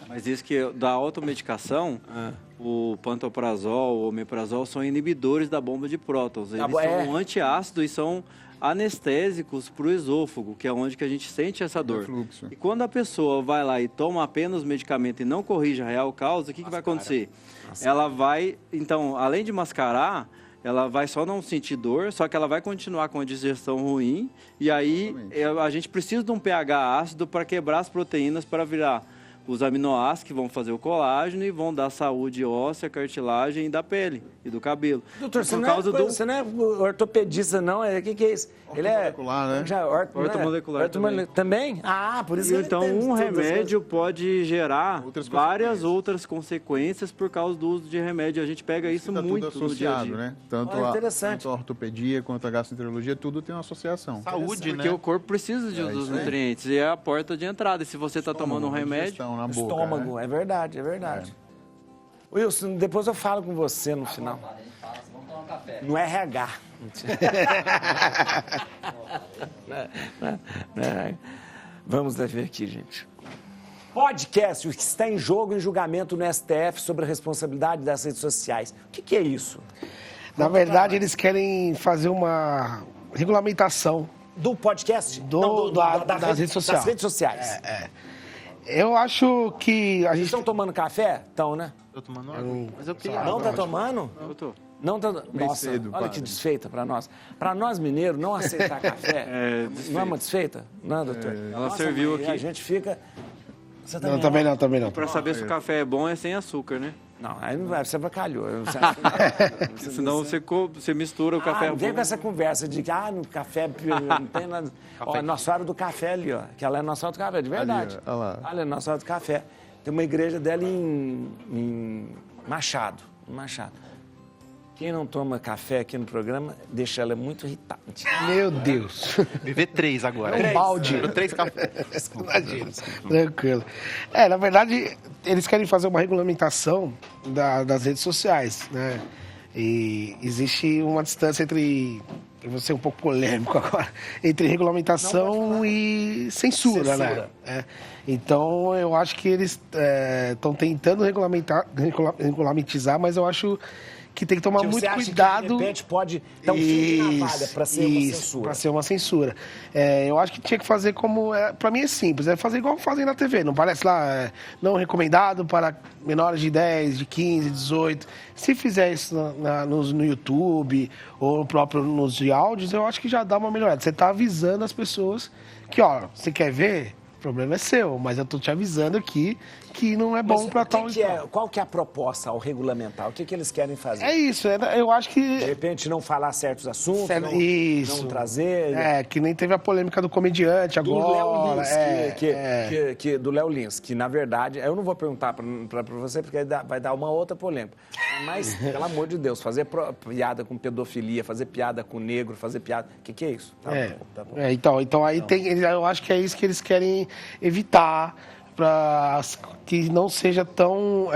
Mas isso que da automedicação, o pantoprazol, o omeprazol são inibidores da bomba de prótons. Eles são antiácidos e são anestésicos para o esôfago, que é onde que a gente sente essa dor. E quando a pessoa vai lá e toma apenas o medicamento e não corrige a real causa, o que vai acontecer? Ela vai, então, além de mascarar, ela vai só não sentir dor, só que ela vai continuar com a digestão ruim, e aí a gente precisa de um pH ácido para quebrar as proteínas para virar os aminoácidos que vão fazer o colágeno e vão dar saúde óssea, cartilagem e da pele e do cabelo.
Doutor, você não é ortopedista, não? O que é isso? Ele é
ortomolecular, né?
Ortomolecular
também. Por isso
então, um remédio pode gerar várias outras consequências por causa do uso de remédio. A gente pega isso muito
tudo associado,
no dia a dia.
Né? Tanto a ortopedia quanto a gastroenterologia, tudo tem uma associação.
Saúde, né? Porque o corpo precisa dos nutrientes e é a porta de entrada. E se você está tomando um remédio...
Estômago, é verdade. Wilson, depois eu falo com você no final.
Vamos tomar um café.
No RH. Vamos ver aqui, gente. Podcast, o que está em jogo em julgamento no STF sobre a responsabilidade das redes sociais. O que é isso?
Na verdade, eles querem fazer uma regulamentação.
Do podcast?
Das redes sociais.
Das redes sociais.
Eu acho que a gente...
Vocês estão tomando café? Estão, né?
Tô tomando água. Mas eu queria...
Não tá tomando?
Eu tô.
Não tá... Nossa, olha que desfeita para nós. Para nós mineiros, não aceitar café não é uma desfeita? Não, doutor?
Ela serviu aqui.
A gente fica...
Você também não.
Para saber se o café é bom é sem açúcar, né?
Não, aí não vai, você bacalhou.
Senão você mistura o café.
Não vem com essa conversa de que no café não tem nada. Ó, Nossa Senhora do Café ali, ó. Que ela é Nossa Senhora do Café, de verdade.
Ali, olha lá.
Olha, Nossa Senhora do Café. Tem uma igreja dela em Machado. Quem não toma café aqui no programa, deixa ela muito irritante.
Meu Deus.
Viver 3 agora.
É um balde.
3 cafés.
Imagina. Tranquilo. Na verdade, eles querem fazer uma regulamentação das redes sociais, né? E existe uma distância entre... Eu vou ser um pouco polêmico agora. Entre regulamentação e censura, né? Então, eu acho que eles estão tentando regulamentizar, mas eu acho que tem que tomar muito cuidado.
Que, de repente, pode dar um fio na valha para ser uma censura.
Para ser uma censura. Eu acho que tinha que fazer como... Para mim é simples, fazer igual fazem na TV. Não parece lá, não recomendado para menores de 10, de 15, 18. Se fizer isso no YouTube ou próprio nos áudios, eu acho que já dá uma melhorada. Você está avisando as pessoas que, você quer ver? O problema é seu, mas eu estou te avisando aqui que não é bom para tal...
Qual que é a proposta ao regulamentar? O que eles querem fazer?
É isso, eu acho que...
De repente não falar certos assuntos, não trazer...
que nem teve a polêmica do comediante agora.
Do Léo Lins, que na verdade, eu não vou perguntar para você, porque vai dar uma outra polêmica. Mas, pelo amor de Deus, fazer piada com pedofilia, fazer piada com negro, fazer piada... O que é isso? Tá bom.
Então aí eu acho que é isso que eles querem evitar, para que não seja tão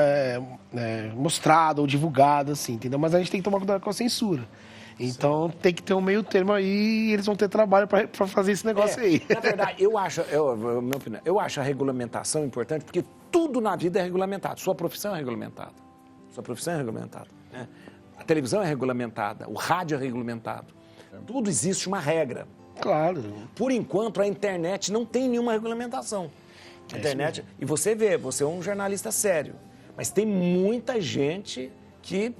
mostrado ou divulgado assim, entendeu? Mas a gente tem que tomar cuidado com a censura. Então tem que ter um meio termo aí e eles vão ter trabalho para fazer esse negócio aí.
Na verdade, minha opinião, eu acho a regulamentação importante porque tudo na vida é regulamentado. Sua profissão é regulamentada. Né? A televisão é regulamentada, o rádio é regulamentado. Tudo existe uma regra.
Claro.
Por enquanto, a internet não tem nenhuma regulamentação. A internet, e você vê, você é um jornalista sério, mas tem muita gente que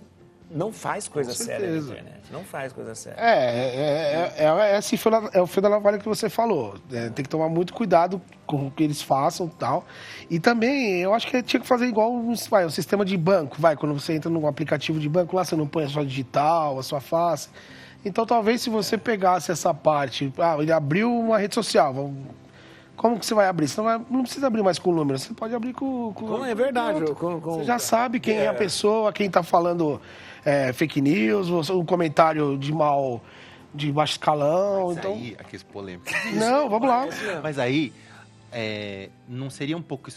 não faz coisa séria na internet. Não faz coisa séria.
É o fio da navalha que você falou. Tem que tomar muito cuidado com o que eles façam e tal. E também, eu acho que tinha que fazer igual um sistema de banco. Quando você entra num aplicativo de banco, lá você não põe a sua digital, a sua face. Então, talvez, se você pegasse essa parte... ele abriu uma rede social, como que você vai abrir? Você não precisa abrir mais com o número, você pode abrir com
é verdade.
Você já sabe quem é a pessoa, quem está falando fake news, um comentário de baixo escalão.
Mas
então...
aí, aqui polêmico.
Não, vamos lá.
Mas aí, não seria um pouco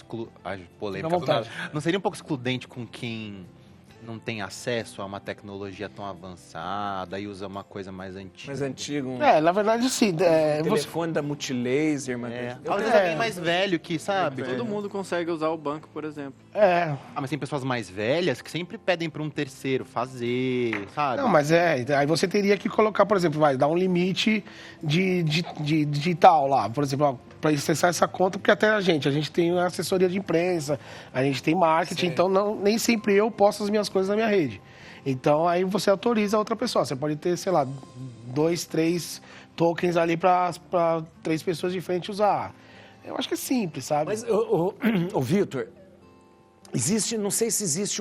polêmica? Não seria um pouco excludente com quem não tem acesso a uma tecnologia tão avançada e usa uma coisa mais antiga?
Mais antigo.
Na verdade, sim.
Telefone da Multilaser,
Talvez alguém mais velho que, sabe?
Todo mundo consegue usar o banco, por exemplo.
Mas tem pessoas mais velhas que sempre pedem para um terceiro fazer, sabe?
Não, mas aí você teria que colocar, por exemplo, dar um limite de digital lá. Por exemplo, para acessar essa conta, porque até a gente tem assessoria de imprensa, a gente tem marketing, então nem sempre eu posto as minhas coisas na minha rede. Então, aí você autoriza a outra pessoa. Você pode ter, sei lá, 2, 3 tokens ali para 3 pessoas diferentes usar. Eu acho que é simples, sabe?
Mas, o Vitor, não sei se existe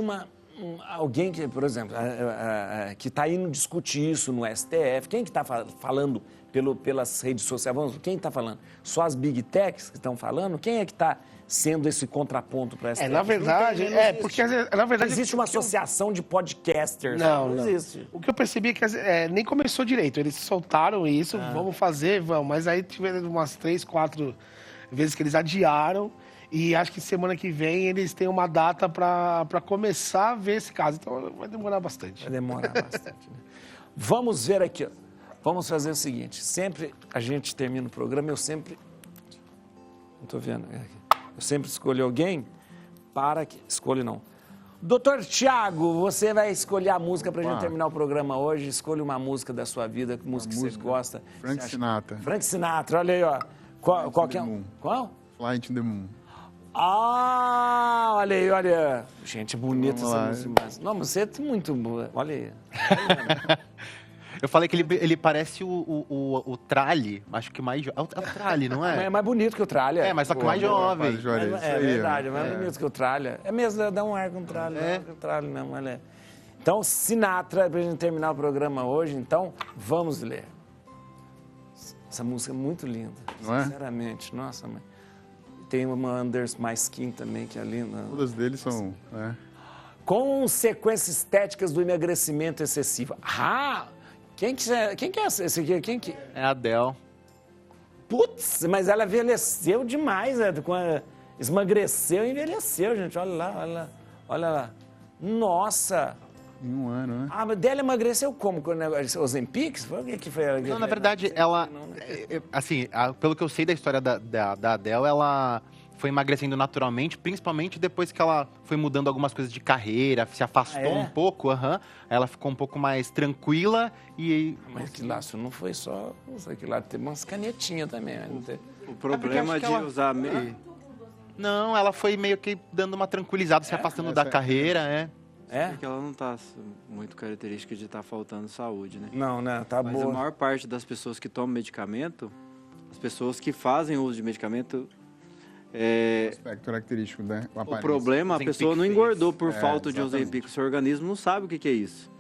alguém que, por exemplo, que está indo discutir isso no STF. Quem que está falando pelas redes sociais? Quem está falando? Só as Big Techs que estão falando? Quem é que está sendo esse contraponto para STF?
Na verdade, porque na verdade...
Existe uma associação de podcasters.
Não existe. O que eu percebi é que nem começou direito. Eles soltaram isso, vamos fazer, mas aí tiveram umas 3, 4 vezes que eles adiaram. E acho que semana que vem eles têm uma data para começar a ver esse caso. Então vai demorar bastante.
Vai demorar bastante. Né? Vamos ver aqui. Vamos fazer o seguinte. Sempre a gente termina o programa, eu sempre... Não estou vendo. Eu sempre escolho alguém para que... Escolho não. Doutor Thiago, você vai escolher a música para a gente terminar o programa hoje. Escolha uma música da sua vida, que música você gosta.
Frank Sinatra.
Frank Sinatra, olha aí, ó. Qual que é? Qual?
Fly to the Moon.
Olha aí, olha. Gente, bonita essa música. Não, mas você é muito boa. Olha aí.
Eu falei que ele parece o Tralli, acho que mais... É o Tralli, não é?
É mais bonito que o Tralha.
Mas só que mais jovem.
É verdade, é mais bonito que o Tralha. É mesmo, dá um ar com o Tralha. O Tralha mesmo, olha. Então, Sinatra, pra gente terminar o programa hoje, então, vamos ler. Essa música é muito linda.
Não é?
Sinceramente, nossa, mãe. Tem uma Under My Skin também, que é linda.
Todas deles são...
Consequências estéticas do emagrecimento excessivo. Quem que é esse aqui? Quem que...
É a Adele.
Putz, mas ela envelheceu demais, esmagreceu e envelheceu, gente. Olha lá. Nossa!
Em um ano, né?
Mas dela emagreceu como? Com o negócio, Ozempic? Foi o que foi?
Não, na verdade, ela... Assim, pelo que eu sei da história da Adele, ela foi emagrecendo naturalmente, principalmente depois que ela foi mudando algumas coisas de carreira, se afastou um pouco, ela ficou um pouco mais tranquila e...
Mas que lá, isso não foi só... Que lá teve umas canetinhas também.
O problema de usar...
Não, ela foi meio que dando uma tranquilizada, se afastando da carreira,
Porque ela não está muito característica de estar faltando saúde, né?
Não, né? Tá boa.
Mas a maior parte das pessoas que tomam medicamento, as pessoas que fazem uso de medicamento...
aspecto característico, né?
O problema, a pessoa não engordou por falta de Ozempic. O seu organismo não sabe o que é isso.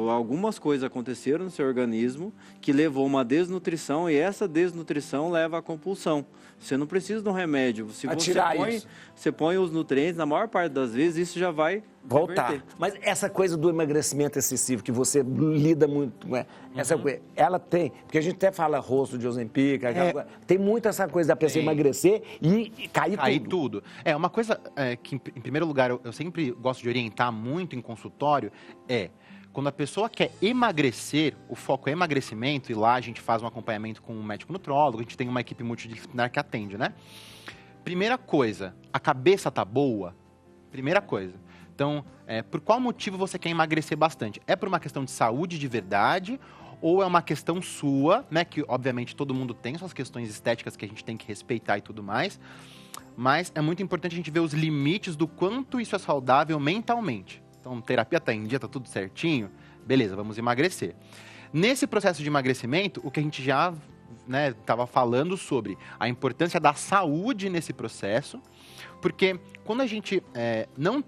Algumas coisas aconteceram no seu organismo que levou uma desnutrição e essa desnutrição leva à compulsão. Você não precisa de um remédio. Se você põe os nutrientes, na maior parte das vezes, isso já vai
voltar. Reverter. Mas essa coisa do emagrecimento excessivo, que você lida muito com essa coisa, ela tem... Porque a gente até fala rosto de Ozempic, tem muito essa coisa da pessoa emagrecer e cair
tudo. Uma coisa que, em primeiro lugar, eu sempre gosto de orientar muito em consultório quando a pessoa quer emagrecer, o foco é emagrecimento, e lá a gente faz um acompanhamento com um médico nutrólogo, a gente tem uma equipe multidisciplinar que atende, né? Primeira coisa, a cabeça tá boa? Primeira coisa. Então, por qual motivo você quer emagrecer bastante? É por uma questão de saúde de verdade ou é uma questão sua, né? Que, obviamente, todo mundo tem suas questões estéticas que a gente tem que respeitar e tudo mais. mas é muito importante a gente ver os limites do quanto isso é saudável mentalmente. Então, terapia está em dia, está tudo certinho, beleza, vamos emagrecer. Nesse processo de emagrecimento, o que a gente já estava falando sobre a importância da saúde nesse processo, porque quando a gente não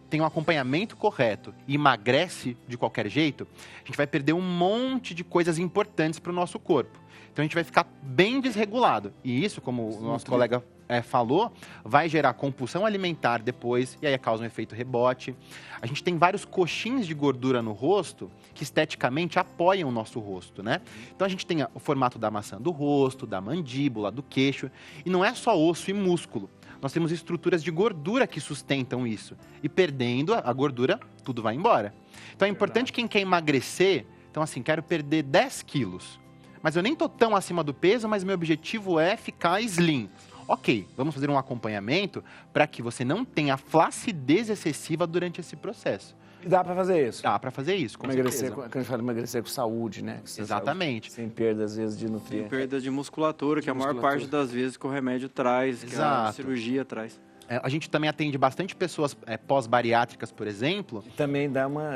tem um acompanhamento correto e emagrece de qualquer jeito, a gente vai perder um monte de coisas importantes para o nosso corpo. Então a gente vai ficar bem desregulado. E isso, como o nosso colega falou, vai gerar compulsão alimentar depois, e aí causa um efeito rebote. A gente tem vários coxins de gordura no rosto que esteticamente apoiam o nosso rosto, né? Então a gente tem o formato da maçã do rosto, da mandíbula, do queixo, e não é só osso e músculo. Nós temos estruturas de gordura que sustentam isso. E perdendo a gordura, tudo vai embora. Então é importante quem quer emagrecer, então assim, quero perder 10 quilos. Mas eu nem tô tão acima do peso, mas meu objetivo é ficar slim. Ok, vamos fazer um acompanhamento para que você não tenha flacidez excessiva durante esse processo.
E dá para fazer isso?
Dá para fazer isso, com certeza.
Quando a gente fala emagrecer com saúde, né?
Exatamente.
Sem perda, às vezes, de nutrientes.
Sem perda de musculatura, que a maior parte das vezes que o remédio traz, que a cirurgia traz.
A gente também atende bastante pessoas pós-bariátricas, por exemplo.
E também dá uma...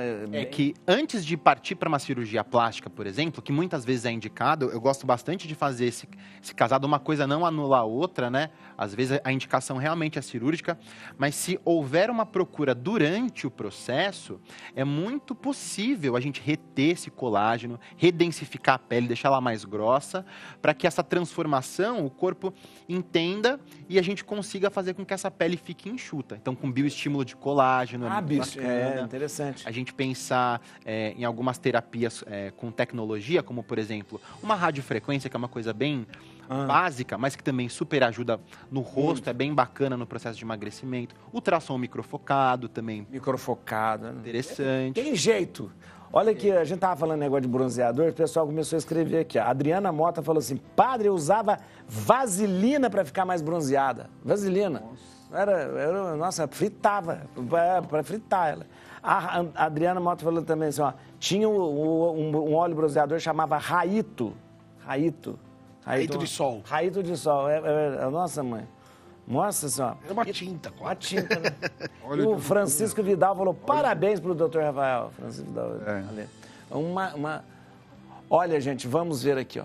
que antes de partir para uma cirurgia plástica, por exemplo, que muitas vezes é indicado, eu gosto bastante de fazer esse casado, uma coisa não anula a outra, né? Às vezes a indicação realmente é cirúrgica, mas se houver uma procura durante o processo, é muito possível a gente reter esse colágeno, redensificar a pele, deixar ela mais grossa, para que essa transformação, o corpo entenda e a gente consiga fazer com que essa pele fique enxuta. Então, com bioestímulo de colágeno.
Interessante.
A gente pensar em algumas terapias com tecnologia, como, por exemplo, uma radiofrequência, que é uma coisa bem básica, mas que também super ajuda no rosto, é bem bacana no processo de emagrecimento. Ultrassom microfocado também.
Microfocado.
Interessante.
Tem jeito. Olha aqui, a gente tava falando negócio de bronzeador, o pessoal começou a escrever aqui. A Adriana Mota falou assim, padre, eu usava vaselina para ficar mais bronzeada. Vaselina. Nossa, fritava, para fritar ela. A Adriana Mota falou também assim, ó, tinha um óleo bronzeador que chamava Raito de sol. Raito de sol, nossa mãe. Nossa senhora.
É uma tinta.
Uma tinta, né? E o Francisco Vidal falou, parabéns pro doutor Rafael. Francisco Vidal. Olha, gente, vamos ver aqui, ó.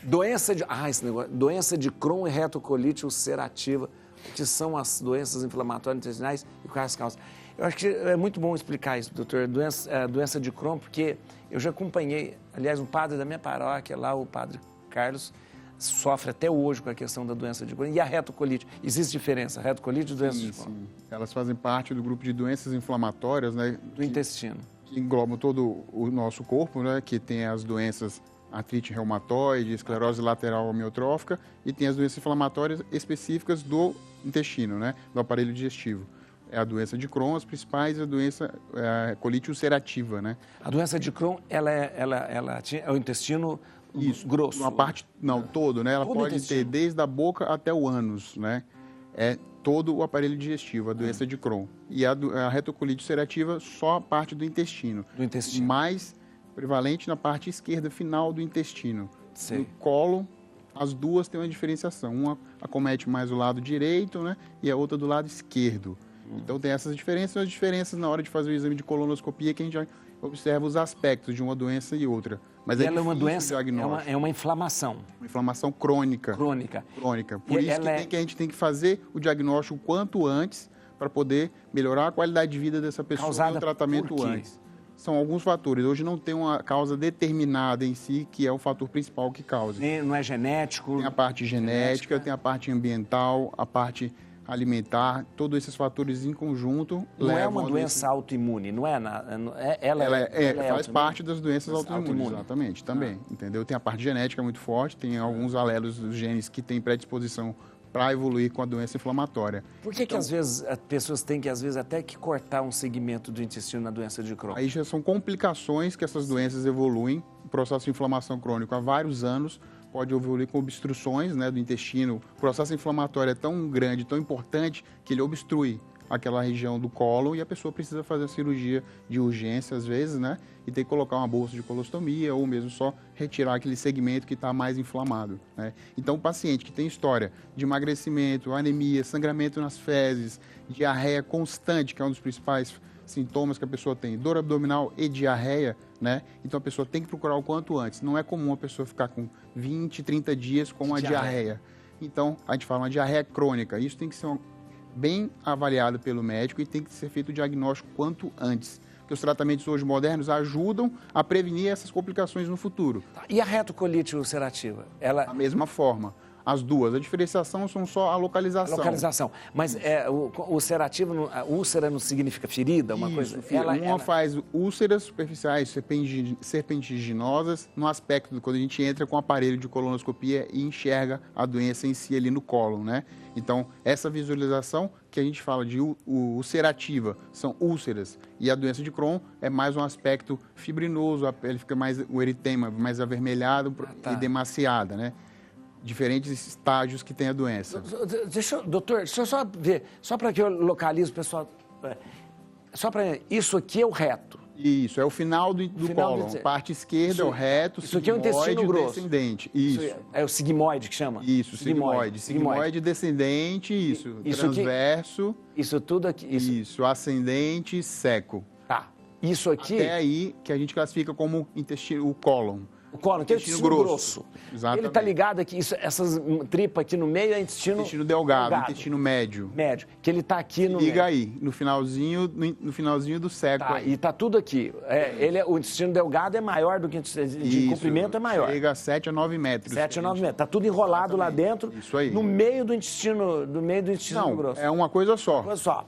Doença de Crohn e retocolite ulcerativa, que são as doenças inflamatórias intestinais e quais as causas. Eu acho que é muito bom explicar isso, doutor, doença de Crohn, porque eu já acompanhei, aliás, um padre da minha paróquia lá, o padre Carlos, sofre até hoje com a questão da doença de Crohn. E a retocolite? Existe diferença? Retocolite e doença de Crohn?
Sim. Elas fazem parte do grupo de doenças inflamatórias, né?
Do intestino.
Que englobam todo o nosso corpo, né? Que tem as doenças artrite reumatoide, esclerose lateral amiotrófica e tem as doenças inflamatórias específicas do intestino, né? Do aparelho digestivo. É a doença de Crohn, as principais, a doença colite ulcerativa, né?
A doença de Crohn, ela é o intestino...
Isso,
grosso.
Uma parte, não, todo, né? Ela
todo
pode ter desde a boca até o ânus, né? É todo o aparelho digestivo, a doença de Crohn. E a retocolite ulcerativa, só a parte do intestino.
Do intestino.
Mais prevalente na parte esquerda final do intestino.
Sim.
No colo, as duas têm uma diferenciação. Uma acomete mais o lado direito, né? E a outra do lado esquerdo. Então tem essas diferenças. As diferenças na hora de fazer o exame de colonoscopia que a gente já observa os aspectos de uma doença e outra. Mas
ela é uma doença, é uma inflamação.
Uma inflamação crônica.
Crônica.
Por isso que a gente tem que fazer o diagnóstico o quanto antes para poder melhorar a qualidade de vida dessa pessoa.
Causada
e o tratamento antes. São alguns fatores. Hoje não tem uma causa determinada em si, que é o fator principal que causa.
Não é genético?
Tem a parte genética, tem a parte ambiental, a parte alimentar, todos esses fatores em conjunto
não é uma doença autoimune, não é? Ela
faz parte das doenças autoimunes, exatamente, também, entendeu? Tem a parte genética muito forte, tem alguns alelos dos genes que têm predisposição para evoluir com a doença inflamatória.
Por que às vezes as pessoas têm que até que cortar um segmento do intestino na doença de Crohn?
Aí já são complicações que essas doenças evoluem, o processo de inflamação crônico há vários anos, pode evoluir com obstruções, né, do intestino. O processo inflamatório é tão grande, tão importante, que ele obstrui aquela região do cólon e a pessoa precisa fazer a cirurgia de urgência, às vezes, né? E tem que colocar uma bolsa de colostomia ou mesmo só retirar aquele segmento que está mais inflamado, né? Então, o paciente que tem história de emagrecimento, anemia, sangramento nas fezes, diarreia constante, que é um dos principais sintomas que a pessoa tem, dor abdominal e diarreia, né? Então, a pessoa tem que procurar o quanto antes. Não é comum a pessoa ficar com 20, 30 dias com uma diarreia. Então, a gente fala uma diarreia crônica. Isso tem que ser bem avaliado pelo médico e tem que ser feito o diagnóstico quanto antes. Porque os tratamentos hoje modernos ajudam a prevenir essas complicações no futuro.
E a retocolite ulcerativa? Ela...
Da mesma forma. As duas. A diferenciação são só a localização.
A localização. Mas o ulcerativo, a úlcera não significa ferida? Uma coisa?
Uma faz úlceras superficiais serpentiginosas no aspecto de quando a gente entra com o aparelho de colonoscopia e enxerga a doença em si ali no cólon, né? Então, essa visualização que a gente fala de ulcerativa são úlceras e a doença de Crohn é mais um aspecto fibrinoso, a pele fica mais, o eritema mais avermelhado e demaciada, né? Diferentes estágios que tem a doença.
Doutor, deixa eu só ver, só para que eu localize o pessoal. Só para isso aqui é o reto.
Isso, é o final do cólon. Parte esquerda é o reto,
isso aqui é o intestino grosso.
Descendente. Isso.
É o sigmoide que chama?
Isso, sigmoide. Sigmoide descendente, isso transverso.
Aqui, isso tudo aqui.
Isso, ascendente, seco.
Tá. Isso aqui.
Até aí que a gente classifica como intestino, o cólon.
O cólon, que é o intestino grosso.
Exatamente.
Ele está ligado aqui, essas tripas aqui no meio é intestino
delgado, intestino médio.
Médio, que ele está aqui no
liga aí, no finalzinho do seco.
Tá,
aí.
E está tudo aqui. O intestino delgado é maior do que o intestino de comprimento é maior.
Chega a 7 a 9 metros.
7 a 9 metros. Está tudo enrolado lá dentro.
Isso aí.
No meio do intestino grosso.
É uma coisa só.
Uma coisa só.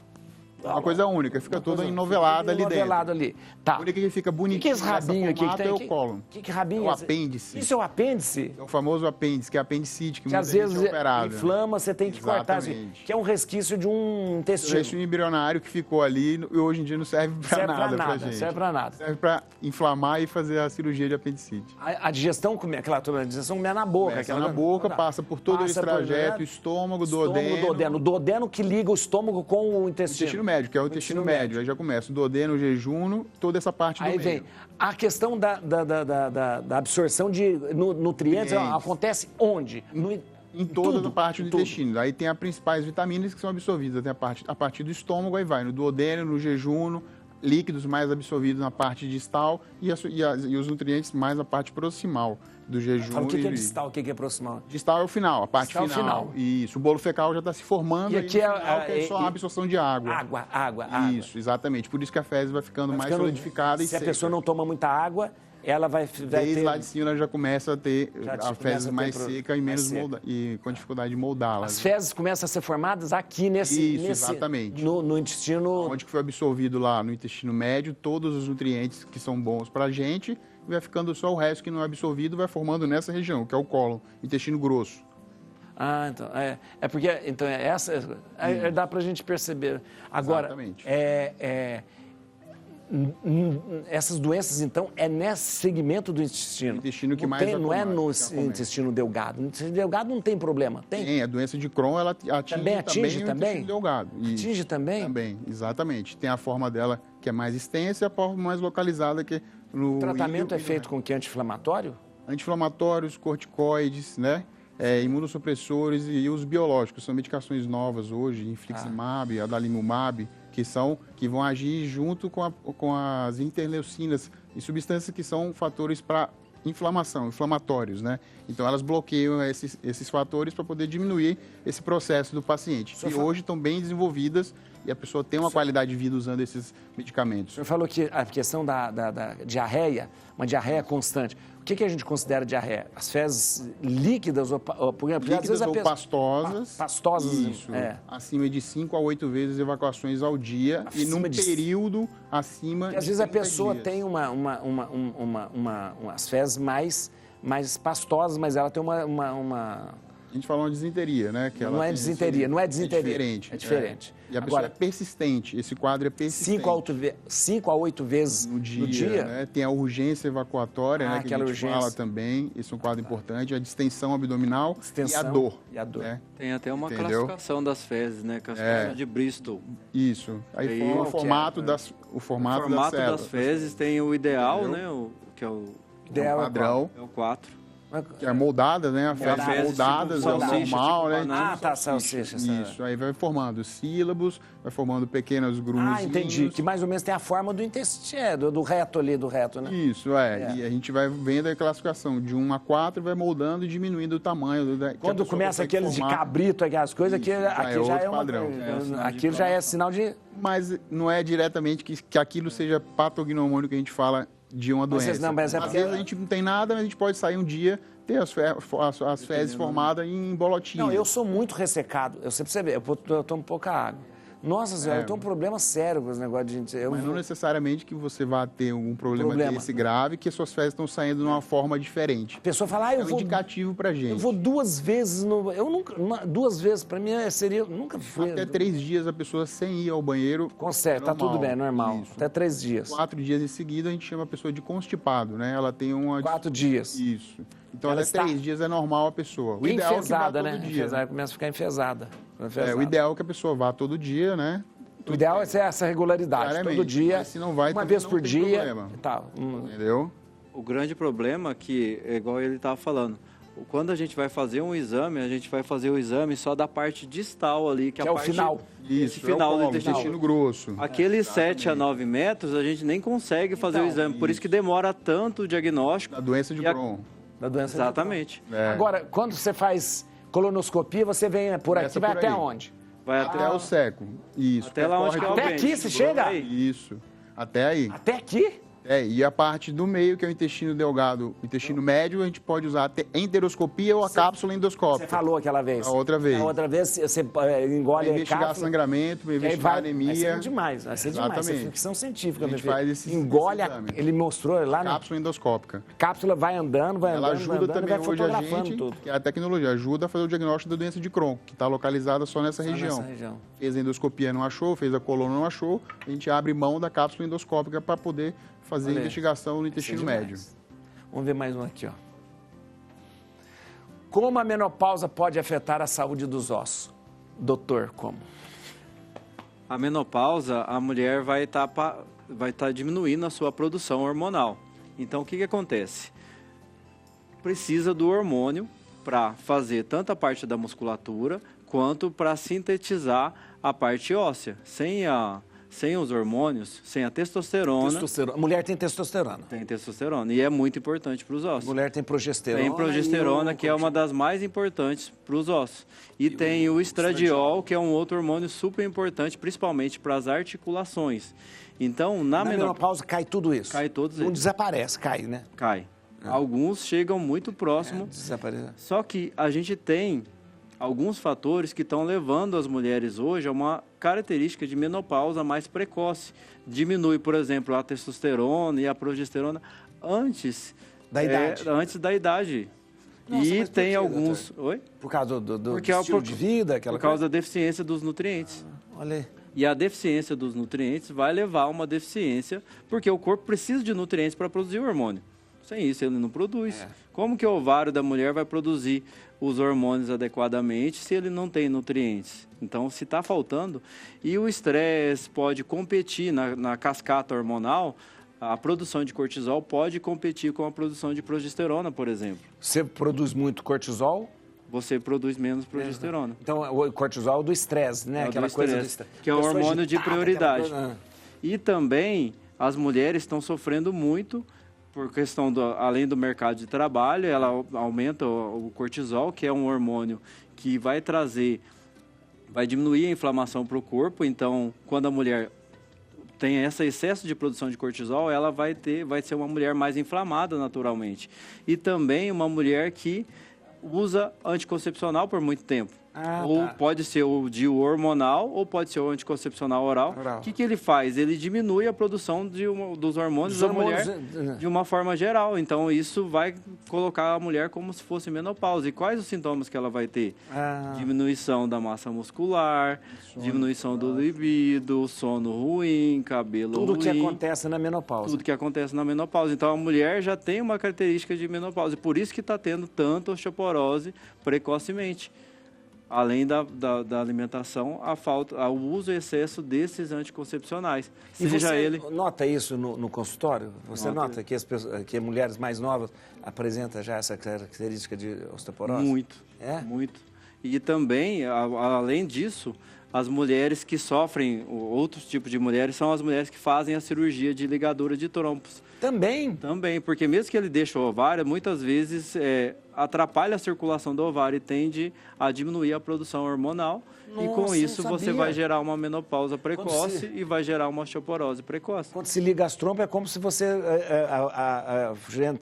Uma coisa única, fica toda enovelada ali dentro.
Ali. Tá.
A única que fica bonitinho.
O que é esse rabinho aqui que tem?
É o cólon.
Que rabinho
é o apêndice.
Isso é o apêndice?
É o famoso apêndice, que é apendicite, que
às vezes inflama, você tem que cortar. Que é um resquício de um intestino.
O intestino embrionário que ficou ali e hoje em dia não serve para nada pra gente.
Serve para nada.
Serve para inflamar e fazer a cirurgia de apendicite.
A digestão, a digestão começa na boca.
Começa na boca, passa por todo esse trajeto, estômago, duodeno.
O duodeno que liga o estômago com o intestino.
Intestino médio, que é o intestino médio. Aí já começa o duodeno, o jejum, toda essa parte do meio. Aí vem
a questão da absorção de nutrientes, acontece onde?
Em toda a parte do intestino. Aí tem as principais vitaminas que são absorvidas a partir do estômago, aí vai no duodeno, no jejum, líquidos mais absorvidos na parte distal e os nutrientes mais na parte proximal do jejum.
O que é distal, o que é proximal?
Distal é o final, a parte final. Isso, o bolo fecal já está se formando.
E aqui
é só a absorção de água.
Água.
Isso, exatamente. Por isso que a fezes vai ficando mais solidificada e seca.
Se a pessoa não toma muita água, ela vai
Desde lá de cima ela já começa a ter a fezes mais seca e menos e com dificuldade de moldá-la.
As fezes começam a ser formadas aqui nesse
exatamente.
No intestino.
Onde que foi absorvido lá no intestino médio, todos os nutrientes que são bons pra gente, vai ficando só o resto que não é absorvido, vai formando nessa região, que é o cólon, intestino grosso.
Então, porque então dá pra gente perceber. Agora,
exatamente.
Essas doenças, então, é nesse segmento do intestino.
O intestino que mais
não é no intestino delgado. No intestino delgado não tem problema. Tem,
a doença de Crohn, ela atinge também o intestino delgado.
Atinge também?
Também, exatamente. Tem a forma dela que é mais extensa e a forma mais localizada que no...
O tratamento é feito com que? Anti-inflamatório?
Anti-inflamatórios, corticoides, né? Imunossupressores e os biológicos. São medicações novas hoje, infliximab, adalimumab, que vão agir junto com as interleucinas e substâncias que são fatores para inflamatórios, né? Então, elas bloqueiam esses fatores para poder diminuir esse processo do paciente. E hoje estão bem desenvolvidas e a pessoa tem uma qualidade de vida usando esses medicamentos.
O senhor falou que a questão da diarreia, uma diarreia constante. O que a gente considera diarreia? As fezes líquidas
líquidas às vezes ou pastosas.
Pastosas.
Isso. Acima de 5 a 8 vezes evacuações ao dia e num período acima de 30 dias.
Às vezes a pessoa tem as fezes mais pastosas, mas ela tem uma
A gente fala uma disenteria, né? Que
não é disenteria, não é disenteria.
É diferente.
É diferente.
E a pessoa é persistente, esse quadro é persistente.
5 a 8 vezes no dia.
Né? Tem a urgência evacuatória, né? Que a gente fala também, esse é um quadro importante, a distensão abdominal e a dor. Né?
Tem até uma classificação das fezes, né? Classificação de Bristol.
Isso. Aí o formato das
fezes tem o ideal, né? Que é o
padrão.
É o 4.
Que é moldada, né? A fezes moldadas,
tipo,
é o normal, né?
Salsicha.
Isso, aí vai formando sílabos, vai formando pequenos grumos.
Entendi. Que mais ou menos tem a forma do intestino, do reto ali, né?
Isso, E a gente vai vendo a classificação de 1 a 4, vai moldando e diminuindo o tamanho.
Quando começa aqueles de cabrito, aquelas coisas, aqui já é
padrão.
Aquilo já é sinal de...
Mas não é diretamente que aquilo seja patognomônio que a gente fala de uma doença. Às vezes a gente não tem nada, mas a gente pode sair um dia, ter as fezes formadas em bolotinha.
Não, eu sou muito ressecado. Eu sempre percebi, eu tomo pouca água. Nossa senhora, eu tenho um problema sério com esse negócio de gente...
Mas não necessariamente que você vá ter um problema desse grave, que as suas fezes estão saindo de uma forma diferente.
A pessoa fala, eu vou...
É um indicativo pra gente.
Eu vou 2 vezes no... Eu nunca... 2 vezes, pra mim, seria... Nunca fui...
Até 3 dias a pessoa sem ir ao banheiro...
Consegue, tá tudo bem, normal. Isso. Até 3 dias.
4 dias em seguida, a gente chama a pessoa de constipado, né? Ela tem uma...
4 dias.
Isso. Então, até 3 dias é normal a pessoa. O ideal
enfesada,
é que vá todo dia.
Enfesada, começa a ficar enfesada.
O ideal é que a pessoa vá todo dia, né?
O ideal é ser essa regularidade, todo dia,
se não vai,
uma vez por dia
e tal. Entendeu?
O grande problema é que, igual ele estava falando, quando a gente vai fazer um exame, a gente vai fazer o exame só da parte distal ali, que é a parte...
o final.
Isso,
final do
intestino grosso.
Aqueles 7 a 9 metros, a gente nem consegue fazer o exame, por isso que demora tanto o diagnóstico.
Da doença de Crohn.
Da doença
Exatamente.
De Crohn. Agora, quando você faz colonoscopia, você vem por aqui, vai até onde?
Vai
até o seco. Isso.
Até lá onde
Até aqui você chega?
Isso. Até aí.
Até aqui?
E a parte do meio, que é o intestino delgado, o intestino médio, a gente pode usar enteroscopia ou a cápsula endoscópica.
Você falou aquela vez.
A outra vez.
A outra vez você engole
a investigar sangramento, investigar anemia.
Vai ser demais, vai ser demais. Isso é ficção científica.
A gente faz esse
ele mostrou lá...
Cápsula endoscópica.
A cápsula vai andando,
Ela ajuda também
vai
hoje a gente,
tudo.
que a tecnologia ajuda a fazer o diagnóstico da doença de Crohn, que está localizada só nessa região. Fez a endoscopia, não achou, fez a coluna, não achou, a gente abre mão da cápsula endoscópica para poder fazer a investigação no intestino médio.
Vamos ver mais um aqui, ó. Como a menopausa pode afetar a saúde dos ossos? Doutor, como?
A menopausa, a mulher vai estar diminuindo a sua produção hormonal. Então, o que acontece? Precisa do hormônio para fazer tanto a parte da musculatura quanto para sintetizar a parte óssea. Sem os hormônios, sem a testosterona...
Mulher tem testosterona.
Tem testosterona. E é muito importante para os ossos.
Mulher tem progesterona.
Tem progesterona, que é uma das mais importantes para os ossos. E tem o estradiol, que é um outro hormônio super importante, principalmente para as articulações. Então, na
menopausa cai tudo isso?
Cai todos eles.
Não desaparece, cai, né?
Cai. Alguns chegam muito próximo.
Desaparece.
Só que a gente tem alguns fatores que estão levando as mulheres hoje a uma característica de menopausa mais precoce. Diminui, por exemplo, a testosterona e a progesterona antes
da idade.
Antes da idade. Nossa, e tem alguns... Oi?
Por causa do estilo de vida?
Por causa da deficiência dos nutrientes.
Olha aí.
E a deficiência dos nutrientes vai levar a uma deficiência, porque o corpo precisa de nutrientes para produzir o hormônio. Sem isso, ele não produz. Como que o ovário da mulher vai produzir os hormônios adequadamente se ele não tem nutrientes? Então, se está faltando, e o estresse pode competir na cascata hormonal, a produção de cortisol pode competir com a produção de progesterona, por exemplo.
Você produz muito cortisol?
Você produz menos progesterona.
Então, o cortisol é do estresse, né?
Aquela coisa do estresse. Que é o hormônio de prioridade. E também, as mulheres estão sofrendo muito por questão além do mercado de trabalho, ela aumenta o cortisol, que é um hormônio que vai diminuir a inflamação para o corpo. Então, quando a mulher tem esse excesso de produção de cortisol, ela vai ser uma mulher mais inflamada naturalmente. E também uma mulher que usa anticoncepcional por muito tempo. Ou pode ser o DIU hormonal, ou pode ser o anticoncepcional oral. O que ele faz? Ele diminui a produção dos hormônios da mulher de uma forma geral. Então, isso vai colocar a mulher como se fosse menopausa. E quais os sintomas que ela vai ter? Diminuição da massa muscular, diminuição do libido, sono ruim, cabelo ruim.
Tudo que acontece na menopausa.
Tudo que acontece na menopausa. Então, a mulher já tem uma característica de menopausa. Por isso que está tendo tanto osteoporose precocemente. Além da alimentação, o uso e excesso desses anticoncepcionais.
E você nota isso no consultório? Você nota que, que mulheres mais novas apresentam já essa característica de osteoporose?
Muito, muito. E também, além disso, as mulheres que sofrem, outros tipos de mulheres, são as mulheres que fazem a cirurgia de ligadura de trombos.
Também?
Também, porque mesmo que ele deixe o ovário, muitas vezes atrapalha a circulação do ovário e tende a diminuir a produção hormonal. Nossa, e com isso você vai gerar uma menopausa precoce e vai gerar uma osteoporose precoce.
Quando se liga as trompas, é como se você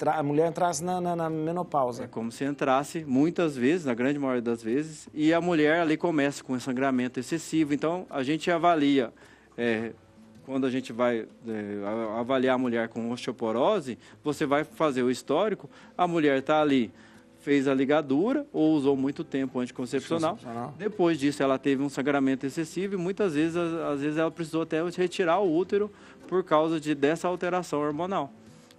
a mulher entrasse na menopausa.
É como se entrasse, muitas vezes, na grande maioria das vezes, e a mulher ali começa com sangramento excessivo. Então, a gente avalia... Quando a gente vai avaliar a mulher com osteoporose, você vai fazer o histórico, a mulher está ali, fez a ligadura ou usou muito tempo anticoncepcional. Depois disso, ela teve um sangramento excessivo e muitas vezes, às vezes, ela precisou até retirar o útero por causa dessa alteração hormonal.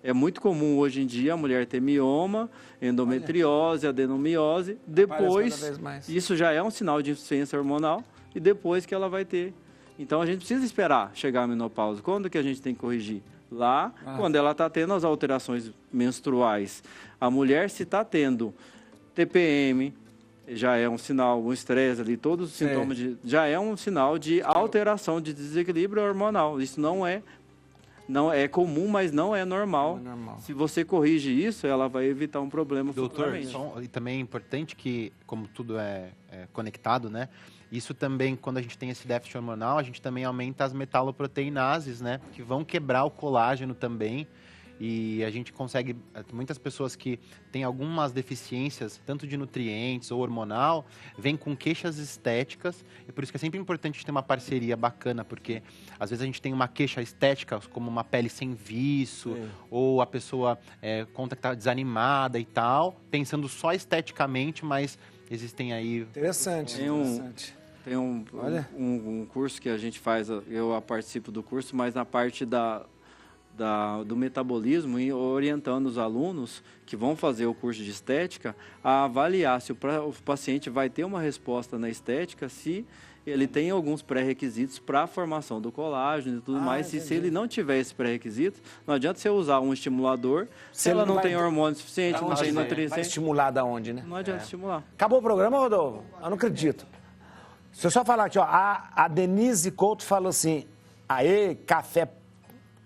É muito comum hoje em dia a mulher ter mioma, endometriose, adenomiose. Depois, isso já é um sinal de insuficiência hormonal e depois que ela vai ter. Então, a gente precisa esperar chegar à menopausa. Quando que a gente tem que corrigir? Lá, quando ela está tendo as alterações menstruais. A mulher, se está tendo TPM, já é um sinal, um estresse ali, todos os sintomas, já é um sinal de alteração, de desequilíbrio hormonal. Isso não é comum, mas não é normal. Não é normal. Se você corrige isso, ela vai evitar um problema futuramente.
E também é importante que, como tudo é conectado, né? Isso também, quando a gente tem esse déficit hormonal, a gente também aumenta as metaloproteinases, né? Que vão quebrar o colágeno também. E a gente consegue, muitas pessoas que têm algumas deficiências, tanto de nutrientes ou hormonal, vêm com queixas estéticas. E por isso que é sempre importante ter uma parceria bacana, porque às vezes a gente tem uma queixa estética, como uma pele sem viço, ou a pessoa conta que está desanimada e tal, pensando só esteticamente, mas existem aí...
Interessante.
Tem um curso que a gente faz, eu participo do curso, mas na parte do metabolismo e orientando os alunos que vão fazer o curso de estética a avaliar se o paciente vai ter uma resposta na estética, se ele tem alguns pré-requisitos para a formação do colágeno e tudo mais. E se ele não tiver esse pré-requisito, não adianta você usar um estimulador se ela não tem hormônio suficiente, não tem nutrientes.
Vai estimular da onde, né?
Não adianta estimular.
Acabou o programa, Rodolfo? Eu não acredito. Se eu só falar aqui, ó, a Denise Couto falou assim, aê, café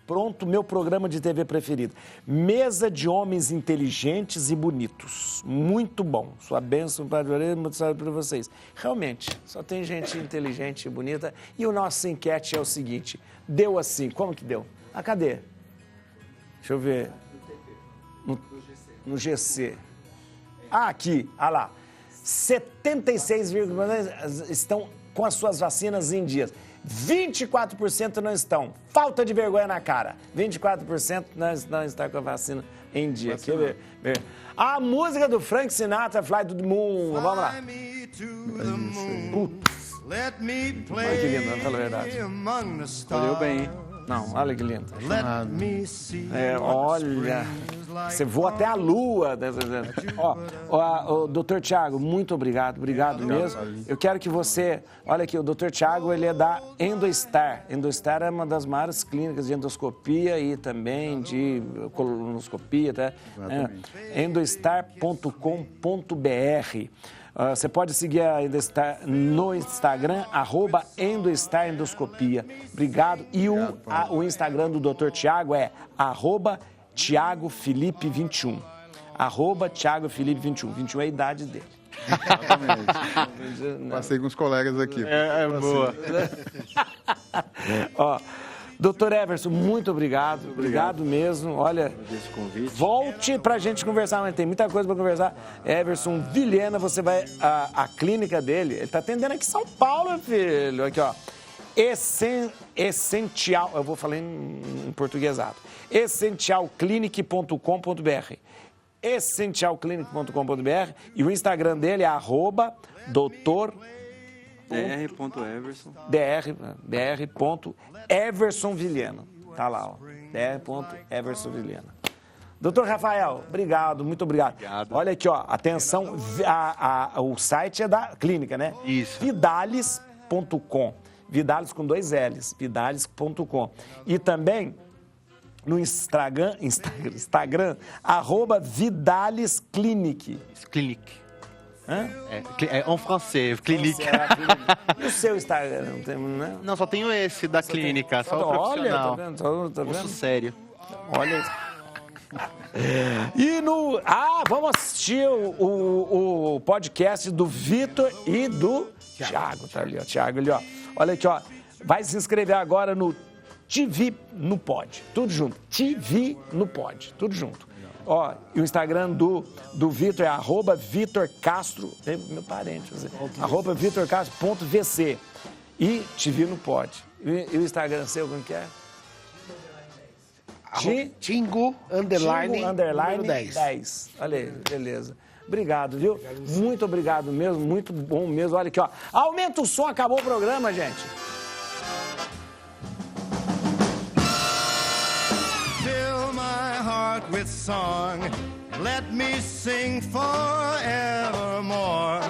pronto, meu programa de TV preferido. Mesa de homens inteligentes e bonitos. Muito bom. Sua bênção, Padre Orelha, muito salve para vocês. Realmente, só tem gente inteligente e bonita. E o nosso enquete é o seguinte, deu assim, como que deu? Ah, cadê? Deixa eu ver. No GC. Ah, aqui, ah lá. 76,9% estão com as suas vacinas em dias. 24% não estão. Falta de vergonha na cara. 24% não está com a vacina em dia. Quer ver? A música do Frank Sinatra, Fly to the Moon. Vamos lá. Putz. Olha que lindo, não fala a verdade.
Escolheu bem, hein?
Não, olha que lindo. Olha, você voa até a lua. O doutor Tiago, muito obrigado mesmo. Eu quero que você, olha aqui, o doutor Tiago, ele é da Endostar. Endostar é uma das maiores clínicas de endoscopia e também de colonoscopia, tá? Endostar.com.br. Você pode seguir a Endostar no Instagram, @EndoStarEndoscopia. Obrigado. E o Instagram do Dr. Tiago é @TiagoFelipe21. @TiagoFelipe21. 21 é a idade dele.
Exatamente. Passei com os colegas aqui.
Boa.
Doutor Everson, muito obrigado. Obrigado mesmo. Olha, volte pra gente conversar, mas tem muita coisa para conversar. Everson Vilhena, você vai... A clínica dele, ele tá atendendo aqui em São Paulo, filho. Aqui, ó. Essencial... Eu vou falar em portuguesado. Essencialclinic.com.br Essencialclinic.com.br e o Instagram dele é @doutor... dr.everson Vilhena. Tá lá, ó. dr.everson Vilhena. Doutor Rafael, obrigado, muito obrigado. Olha aqui, ó, atenção, o site é da clínica, né?
Isso.
Vidales.com. Vidales com 2 L's. Vidales.com. E também no Instagram @vidalesclinic.
Clinique.
Hã?
É en français, clinique.
E o seu Instagram? Não, tem, né?
Não, só tenho esse da clínica, só o profissional.
Olha, tá vendo?
Curso sério.
Olha isso. E no... vamos assistir o podcast do Vitor e do Thiago. Tá ali, ó. Thiago ali, ó. Olha aqui, ó. Vai se inscrever agora no TV no Pod. Tudo junto. TV no Pod. Tudo junto. Ó, e o Instagram do Vitor é @VitorCastro, meu parente, @VitorCastro.vc. E TV no Pod. E o Instagram seu, como que é?
Tingo _10.
10. Olha aí, beleza. Obrigado, viu? Muito obrigado mesmo, muito bom mesmo. Olha aqui, ó. Aumenta o som, acabou o programa, gente.
Fill my heart with song, let me sing forevermore.